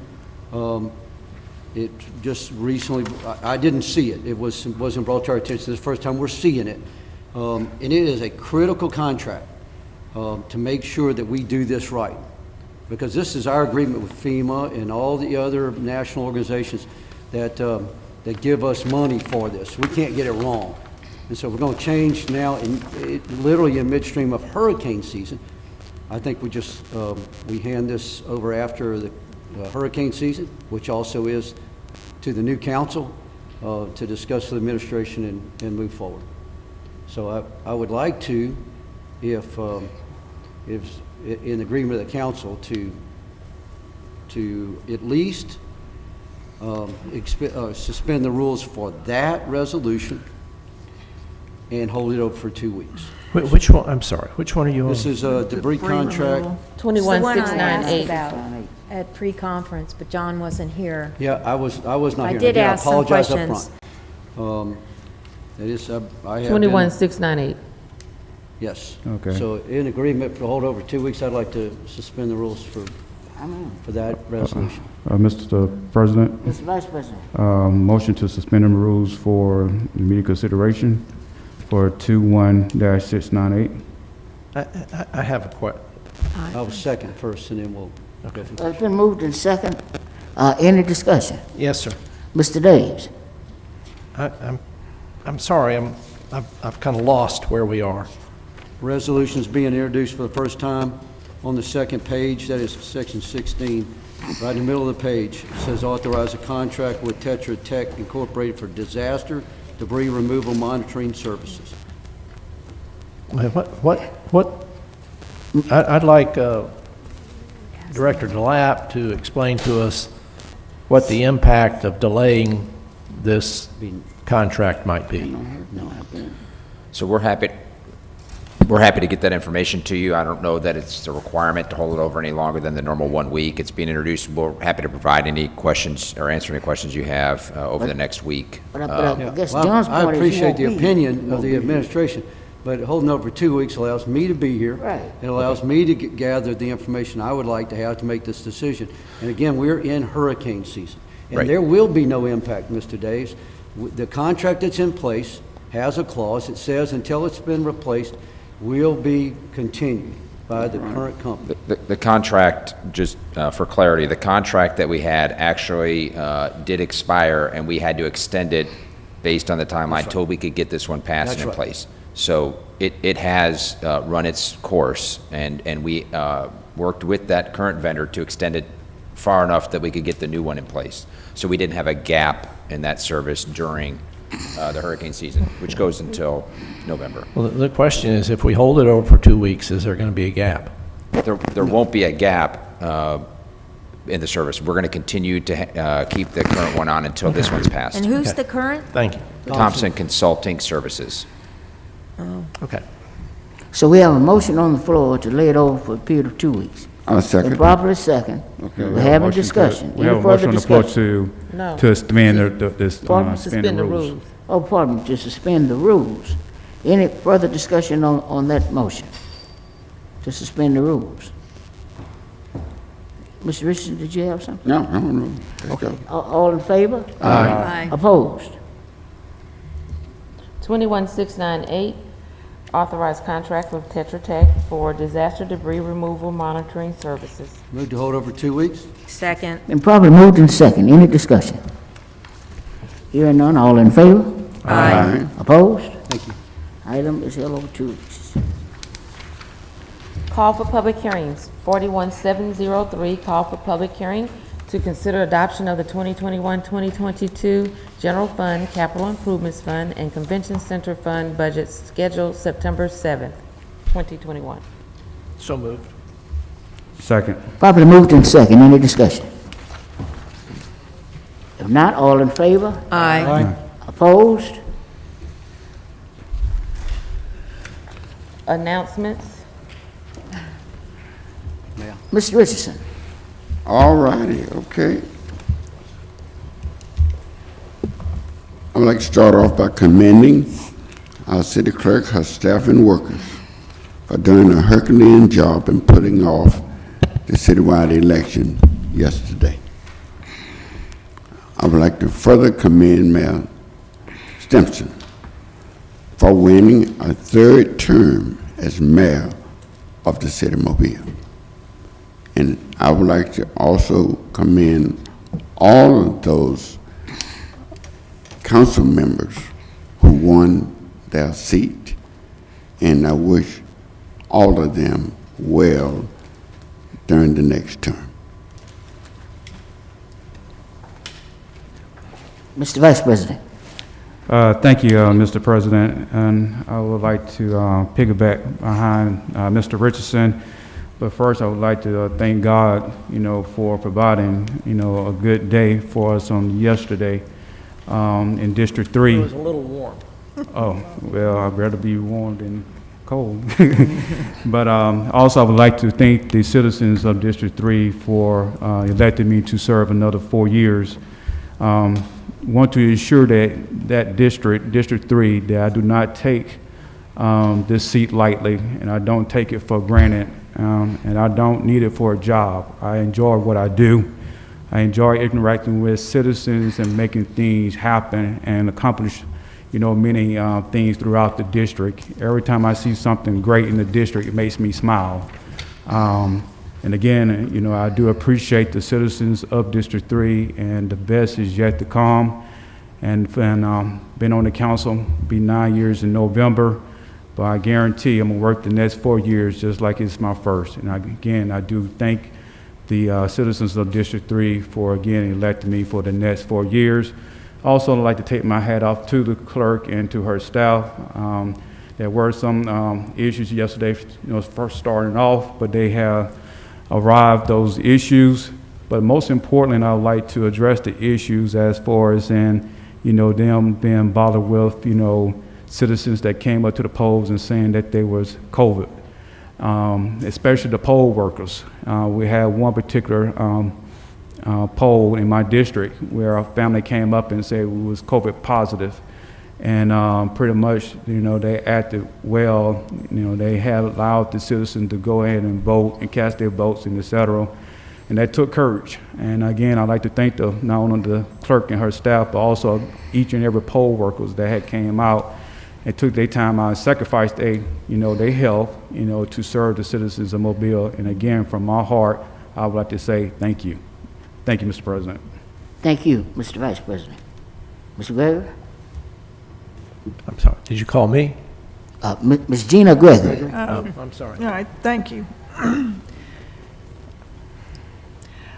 it just recently, I didn't see it. It wasn't brought to our attention. This is the first time we're seeing it. And it is a critical contract to make sure that we do this right. Because this is our agreement with FEMA and all the other national organizations that give us money for this. We can't get it wrong. And so we're going to change now, literally in midstream of hurricane season. I think we hand this over after the hurricane season, which also is to the new council to discuss with the administration and move forward. So I would like to, if in agreement with the council, to at least suspend the rules for that resolution and hold it over for 2 weeks. Which one, I'm sorry, which one are you on? This is a debris contract. 21698. At pre-conference, but John wasn't here. Yeah, I was not I here. did Again, ask some apologize up questions. front. It is, I have been- 21698. Yes. Okay. So in agreement for hold over 2 weeks, I'd like to suspend the rules for that resolution. Mr. President, Mr. Vice President? motion to suspend the rules for immediate consideration for 21-698. I have a question. I'll second first, and then we'll go through. It's been moved in second. Any discussion? Yes, sir. Mr. Daves? I'm sorry, I've kind of lost where we are. Resolution's being introduced for the first time on the second page. That is section 16. Right in the middle of the page, it says authorize a contract with Tetra Tech Incorporated for disaster debris removal monitoring services. I'd like Director DeLapp to explain to us what the impact of delaying this contract might be. So we're happy to get that information to you. I don't know that it's a requirement to hold it over any longer than the normal 1 week. It's being introduced. We're happy to provide any questions or answer any questions you have over the next week. But I guess Well, John's I point is appreciate the you won't be opinion here. of the administration, but holding over 2 weeks allows me to be here. Right. It allows me to gather the information I would like to have to make this decision. And again, we're in hurricane season. And Right. there will be no impact, Mr. Daves. The contract that's in place has a clause that says until it's been replaced, will be continued by the current company. The contract, just for clarity, the contract that we had actually did expire, and we had to extend it based on the timeline till we could get this one passed That's and in right. place. So it has run its course, and we worked with that current vendor to extend it far enough that we could get the new one in place. So we didn't have a gap in that service during the hurricane season, which goes until November. Well, the question is, if we hold it over for 2 weeks, is there going to be a gap? There won't be a gap in the service. We're going to continue to keep the current one on until this one's passed. And who's the current? Thank you. Thompson Consulting Services. Oh. Okay. So we have a motion on the floor to lay it over for a period of 2 weeks. I'll second. Been properly second. Okay. We're having discussion. We have Any a further motion on the floor discussion? No. to suspend this, Pardon? suspend the rules. Oh, pardon, me, to suspend the rules. Any further discussion on that motion? to suspend the rules. Mr. Richardson, did you have something? No, no. Let's Okay. go. All in favor? Aye. Opposed? 21698, authorized contract with Tetra Tech for disaster debris removal monitoring services. Move to hold over 2 weeks? Second. Been properly moved in second. Any discussion? Hearing none, all in favor? Aye. Opposed? Thank you. Item is held over 2 weeks. Call for public hearings. 41703, call for public hearing to consider adoption of the 2021-2022 General Fund, Capital Improvements Fund, and Convention Center Fund budgets scheduled September 7th, 2021. So moved. Second. Properly moved in second. Any discussion? If not, all in favor? Aye. Opposed? Announcements. Mr. Richardson. All righty, okay. I would like to start off by commending our city clerk, her staff and workers for doing a Herculean job in putting off the citywide election yesterday. I would like to further commend Mayor Stimson for winning a third term as mayor of the city of Mobile. And I would like to also commend all of those council members who won their seat, and I wish all of them well during the next term. Mr. Vice President. Thank you, Mr. President, and I would like to piggyback behind Mr. Richardson. But first, I would like to thank God, for providing, a good day for us on yesterday in District 3. It was a little warm. Oh, well, I'd rather be warm than cold. But also, I would like to thank the citizens of District 3 for electing me to serve another 4 years. Want to assure that District 3, that I do not take this seat lightly, and I don't take it for granted, and I don't need it for a job. I enjoy what I do. I enjoy interacting with citizens and making things happen and accomplish, many things throughout the district. Every time I see something great in the district, it makes me smile. And again, I do appreciate the citizens of District 3, and the best is yet to come. And been on the council, be 9 years in November, but I guarantee I'm gonna work the next 4 years just like it's my first. And I do thank the citizens of District 3 for again electing me for the next 4 years. Also, I'd like to take my hat off to the clerk and to her staff. There were some issues yesterday, first starting off, but they have arrived those issues. But most importantly, I would like to address the issues as far as in, them being bothered with, citizens that came up to the polls and saying that they was COVID, especially the poll workers. We had one particular poll in my district where a family came up and said we was COVID positive. And pretty much, they acted well. They had allowed the citizens to go ahead and vote and cast their votes and et cetera. And that took courage. And again, I'd like to thank not only the clerk and her staff, but also each and every poll workers that had came out and took their time out and sacrificed their health, to serve the citizens of Mobile. And again, from my heart, I would like to say thank you. Thank you, Mr. President. Thank you, Mr. Vice President. Mr. Gregory? I'm sorry, did you call me? Ms. Gina Gregory. I'm sorry. All right, thank you.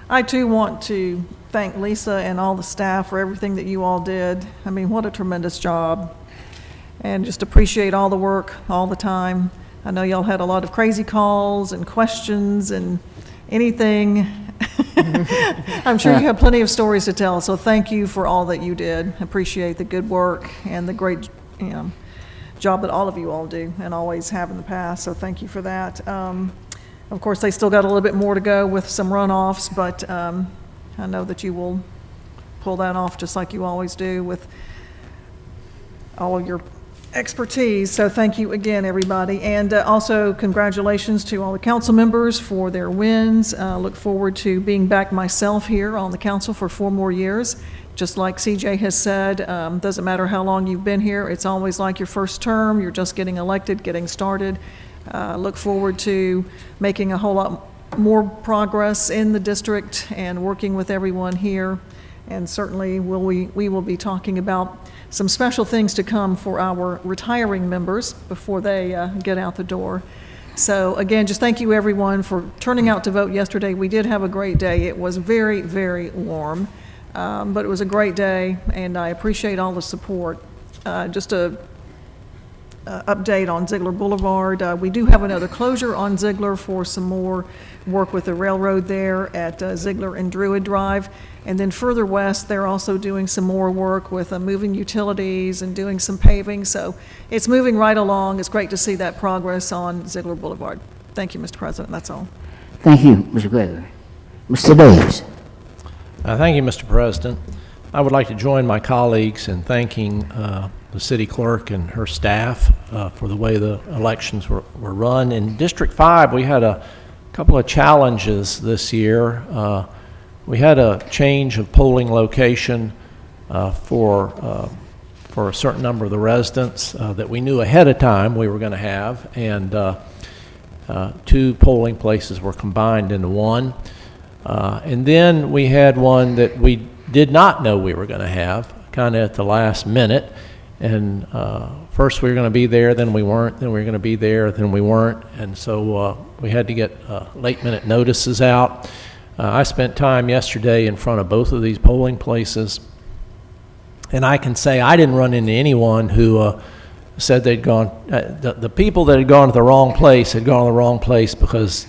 I too want to thank Lisa and all the staff for everything that you all did. I mean, what a tremendous job. And just appreciate all the work all the time. I know y'all had a lot of crazy calls and questions and anything. I'm sure you have plenty of stories to tell, so thank you for all that you did. Appreciate the good work and the great job that all of you all do and always have in the past, so thank you for that. Of course, they still got a little bit more to go with some runoffs, but I know that you will pull that off just like you always do with all of your expertise. So thank you again, everybody. And also congratulations to all the council members for their wins. Look forward to being back myself here on the council for 4 more years. Just like CJ has said, doesn't matter how long you've been here. It's always like your first term. You're just getting elected, getting started. Look forward to making a whole lot more progress in the district and working with everyone here. And certainly we will be talking about some special things to come for our retiring members before they get out the door. So again, just thank you everyone for turning out to vote yesterday. We did have a great day. It was very, very warm, but it was a great day, and I appreciate all the support. Just a update on Ziegler Boulevard. We do have another closure on Ziegler for some more work with the railroad there at Ziegler and Druid Drive. And then further west, they're also doing some more work with moving utilities and doing some paving. So it's moving right along. It's great to see that progress on Ziegler Boulevard. Thank you, Mr. President. That's all. Thank you, Mr. Gregory. Mr. Davis. Thank you, Mr. President. I would like to join my colleagues in thanking the city clerk and her staff for the way the elections were run. In District 5, we had a couple of challenges this year. We had a change of polling location for a certain number of the residents that we knew ahead of time we were going to have, and 2 polling places were combined into one. And then we had one that we did not know we were going to have, kind of at the last minute. And first we were going to be there, then we weren't, then we were going to be there, then we weren't. And so we had to get late-minute notices out. I spent time yesterday in front of both of these polling places, and I can say I didn't run into anyone who said they'd gone, the people that had gone to the wrong place had gone to the wrong place because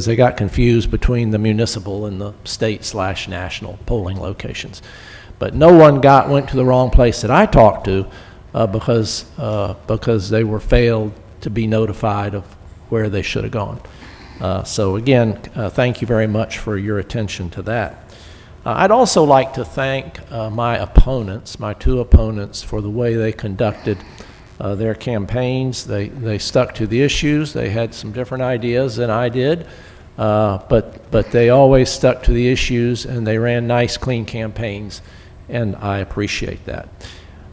they got confused between the municipal and the state/national polling locations. But no one went to the wrong place that I talked to because they were failed to be notified of where they should have gone. So again, thank you very much for your attention to that. I'd also like to thank my opponents, my 2 opponents, for the way they conducted their campaigns. They stuck to the issues. They had some different ideas than I did, but they always stuck to the issues, and they ran nice, clean campaigns, and I appreciate that.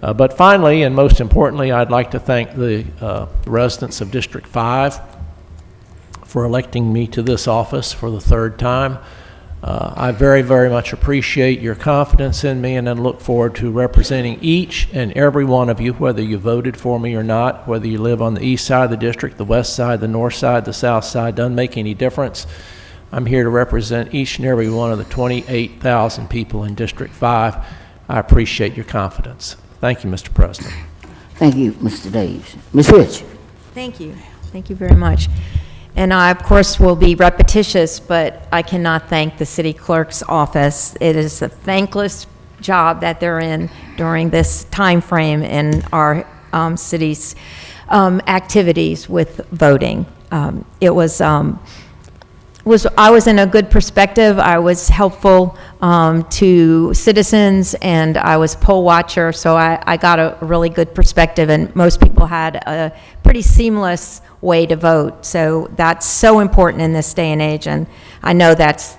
But finally, and most importantly, I'd like to thank the residents of District 5 for electing me to this office for the 3rd time. I very, very much appreciate your confidence in me, and then look forward to representing each and every one of you, whether you voted for me or not, whether you live on the east side of the district, the west side, the north side, the south side, doesn't make any difference. I'm here to represent each and every one of the 28,000 people in District 5. I appreciate your confidence. Thank you, Mr. President. Thank you, Mr. Davis. Ms. Rich. Thank you. Thank you very much. And I, of course, will be repetitious, but I cannot thank the city clerk's office. It is a thankless job that they're in during this time frame in our city's activities with voting. I was in a good perspective. I was helpful to citizens, and I was poll watcher, so I got a really good perspective, and most people had a pretty seamless way to vote. So that's so important in this day and age, and I know that's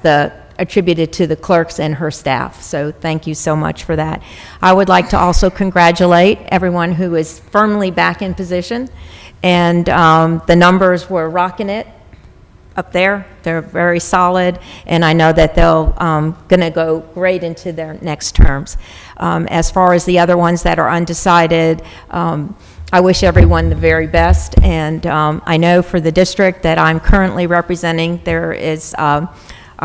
attributed to the clerks and her staff. So thank you so much for that. I would like to also congratulate everyone who is firmly back in position, and the numbers were rocking it up there. They're very solid, and I know that they'll gonna go great into their next terms. As far as the other ones that are undecided, I wish everyone the very best, and I know for the district that I'm currently representing, there is a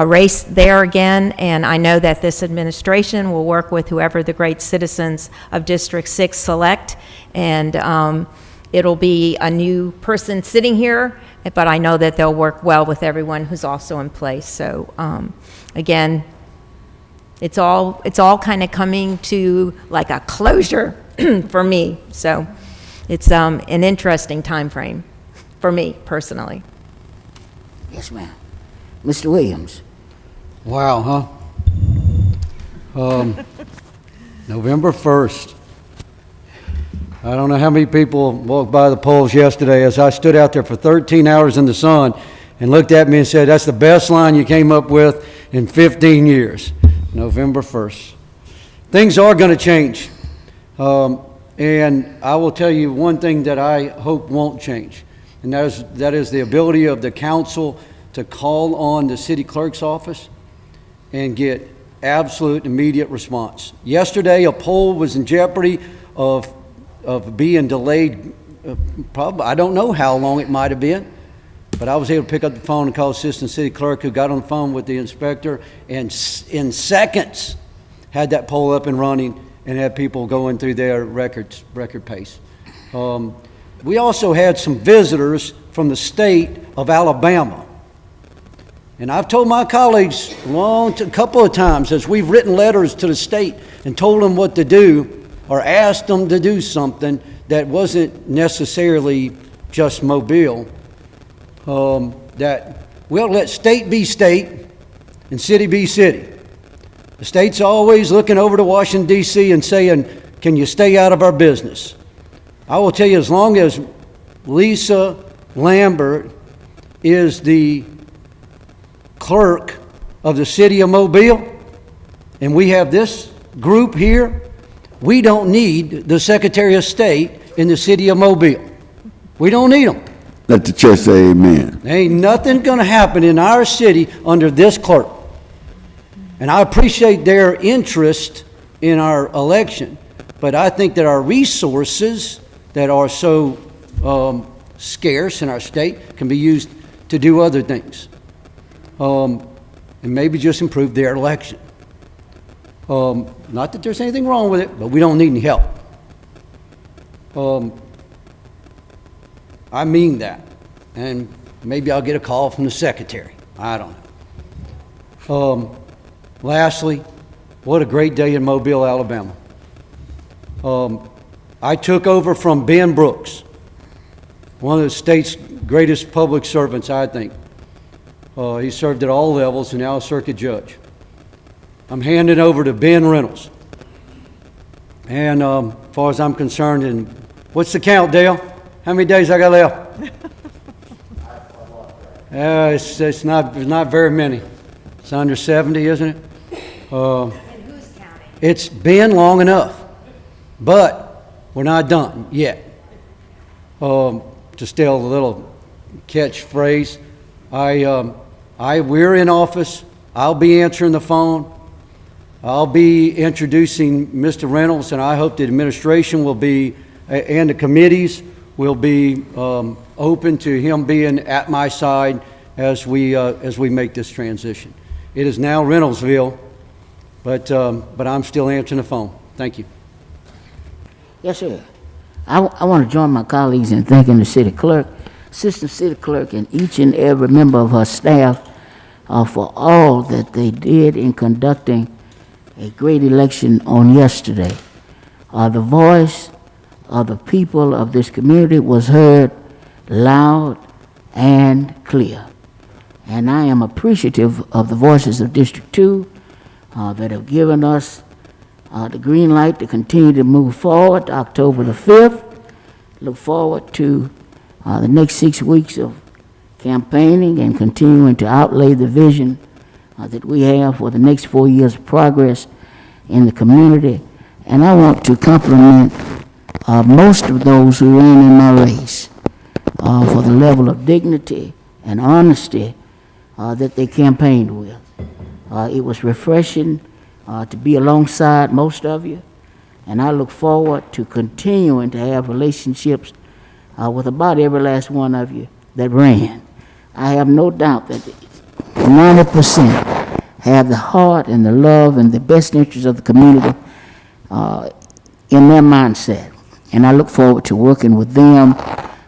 race there again, and I know that this administration will work with whoever the great citizens of District 6 select, and it'll be a new person sitting here, but I know that they'll work well with everyone who's also in place. So again, it's all kind of coming to like a closure for me. So it's an interesting time frame for me personally. Yes, ma'am. Mr. Williams. Wow, huh? November 1st. I don't know how many people walked by the polls yesterday as I stood out there for 13 hours in the sun and looked at me and said, that's the best line you came up with in 15 years, November 1st. Things are going to change. And I will tell you one thing that I hope won't change, and that is the ability of the council to call on the city clerk's office and get absolute immediate response. Yesterday, a poll was in jeopardy of being delayed, probably, I don't know how long it might have been, but I was able to pick up the phone and call assistant city clerk, who got on the phone with the inspector, and in seconds had that poll up and running and had people going through their record pace. We also had some visitors from the state of Alabama. And I've told my colleagues a couple of times as we've written letters to the state and told them what to do or asked them to do something that wasn't necessarily just Mobile, that we'll let state be state and city be city. The state's always looking over to Washington, D.C. and saying, can you stay out of our business? I will tell you, as long as Lisa Lambert is the clerk of the city of Mobile, and we have this group here, we don't need the Secretary of State in the city of Mobile. We don't need them. Let the church say amen. Ain't nothing going to happen in our city under this clerk. And I appreciate their interest in our election, but I think that our resources that are so scarce in our state can be used to do other things, and maybe just improve their election. Not that there's anything wrong with it, but we don't need any help. I mean that. And maybe I'll get a call from the secretary. I don't know. Lastly, what a great day in Mobile, Alabama. I took over from Ben Brooks, one of the state's greatest public servants, I think. He served at all levels and now a circuit judge. I'm handing over to Ben Reynolds. And as far as I'm concerned, and what's the count, Dale? How many days I got left? It's not very many. It's under 70, isn't it? And who's counting? It's been long enough, but we're not done yet. To steal a little catchphrase, we're in office. I'll be answering the phone. I'll be introducing Mr. Reynolds, and I hope the administration will be, and the committees will be open to him being at my side as we make this transition. It is now Reynoldsville, but I'm still answering the phone. Thank you. Yes, sir. I want to join my colleagues in thanking the city clerk, assistant city clerk, and each and every member of her staff for all that they did in conducting a great election on yesterday. The voice of the people of this community was heard loud and clear. And I am appreciative of the voices of District 2 that have given us the green light to continue to move forward to October the 5th. Look forward to the next 6 weeks of campaigning and continuing to outlay the vision that we have for the next 4 years of progress in the community. And I want to compliment most of those who ran in my race for the level of dignity and honesty that they campaigned with. It was refreshing to be alongside most of you, and I look forward to continuing to have relationships with about every last one of you that ran. I have no doubt that 90% have the heart and the love and the best interests of the community in their mindset, and I look forward to working with them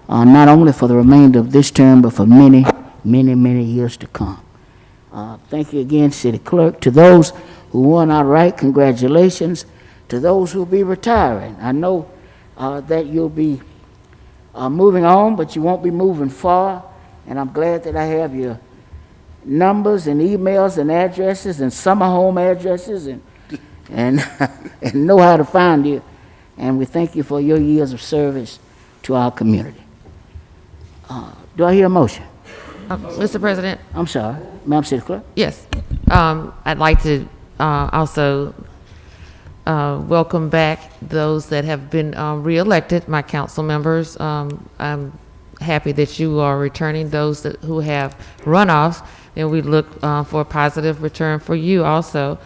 not only for the remainder of this term, but for many, many, many years to come. Thank you again, City Clerk. To those who won outright, congratulations. To those who will be retiring, I know that you'll be moving on, but you won't be moving far, and I'm glad that I have your numbers and emails and addresses and summer home addresses and know how to find you. and we thank you for your years of service to our community. Do I hear a motion? Mr. President? I'm sorry, Madam City Clerk? Yes. I'd like to also welcome back those that have been re-elected, my council members. I'm happy that you are returning those who have runoffs, and we look for a positive return for you also.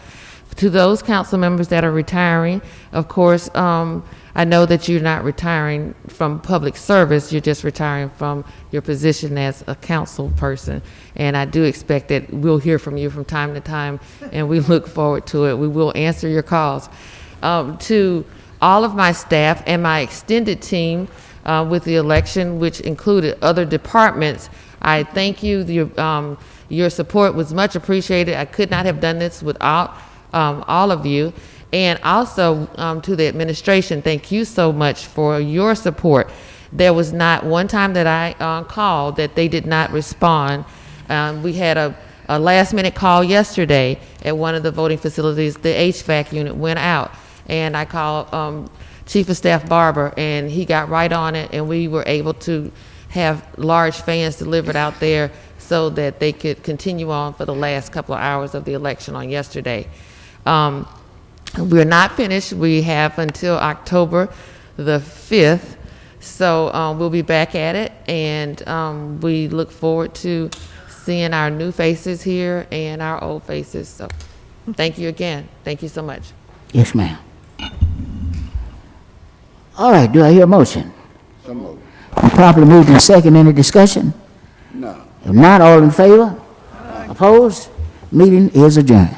To those council members that are retiring, of course, I know that you're not retiring from public service, you're just retiring from your position as a council person. And I do expect that we'll hear from you from time to time, and we look forward to it. We will answer your calls. To all of my staff and my extended team with the election, which included other departments, I thank you. Your support was much appreciated. I could not have done this without all of you. And also to the administration, thank you so much for your support. There was not one time that I called that they did not respond. We had a last minute call yesterday at one of the voting facilities. The HVAC unit went out, and I called Chief of Staff Barber, and he got right on it, and we were able to have large fans delivered out there so that they could continue on for the last couple of hours of the election on yesterday. We're not finished. We have until October the 5th. So we'll be back at it, and we look forward to seeing our new faces here and our old faces. So thank you again. Thank you so much. Yes, ma'am. All right, do I hear a motion? So moved. Properly moved in second. Any discussion? No. If not, all in favor? Opposed? Meeting is adjourned.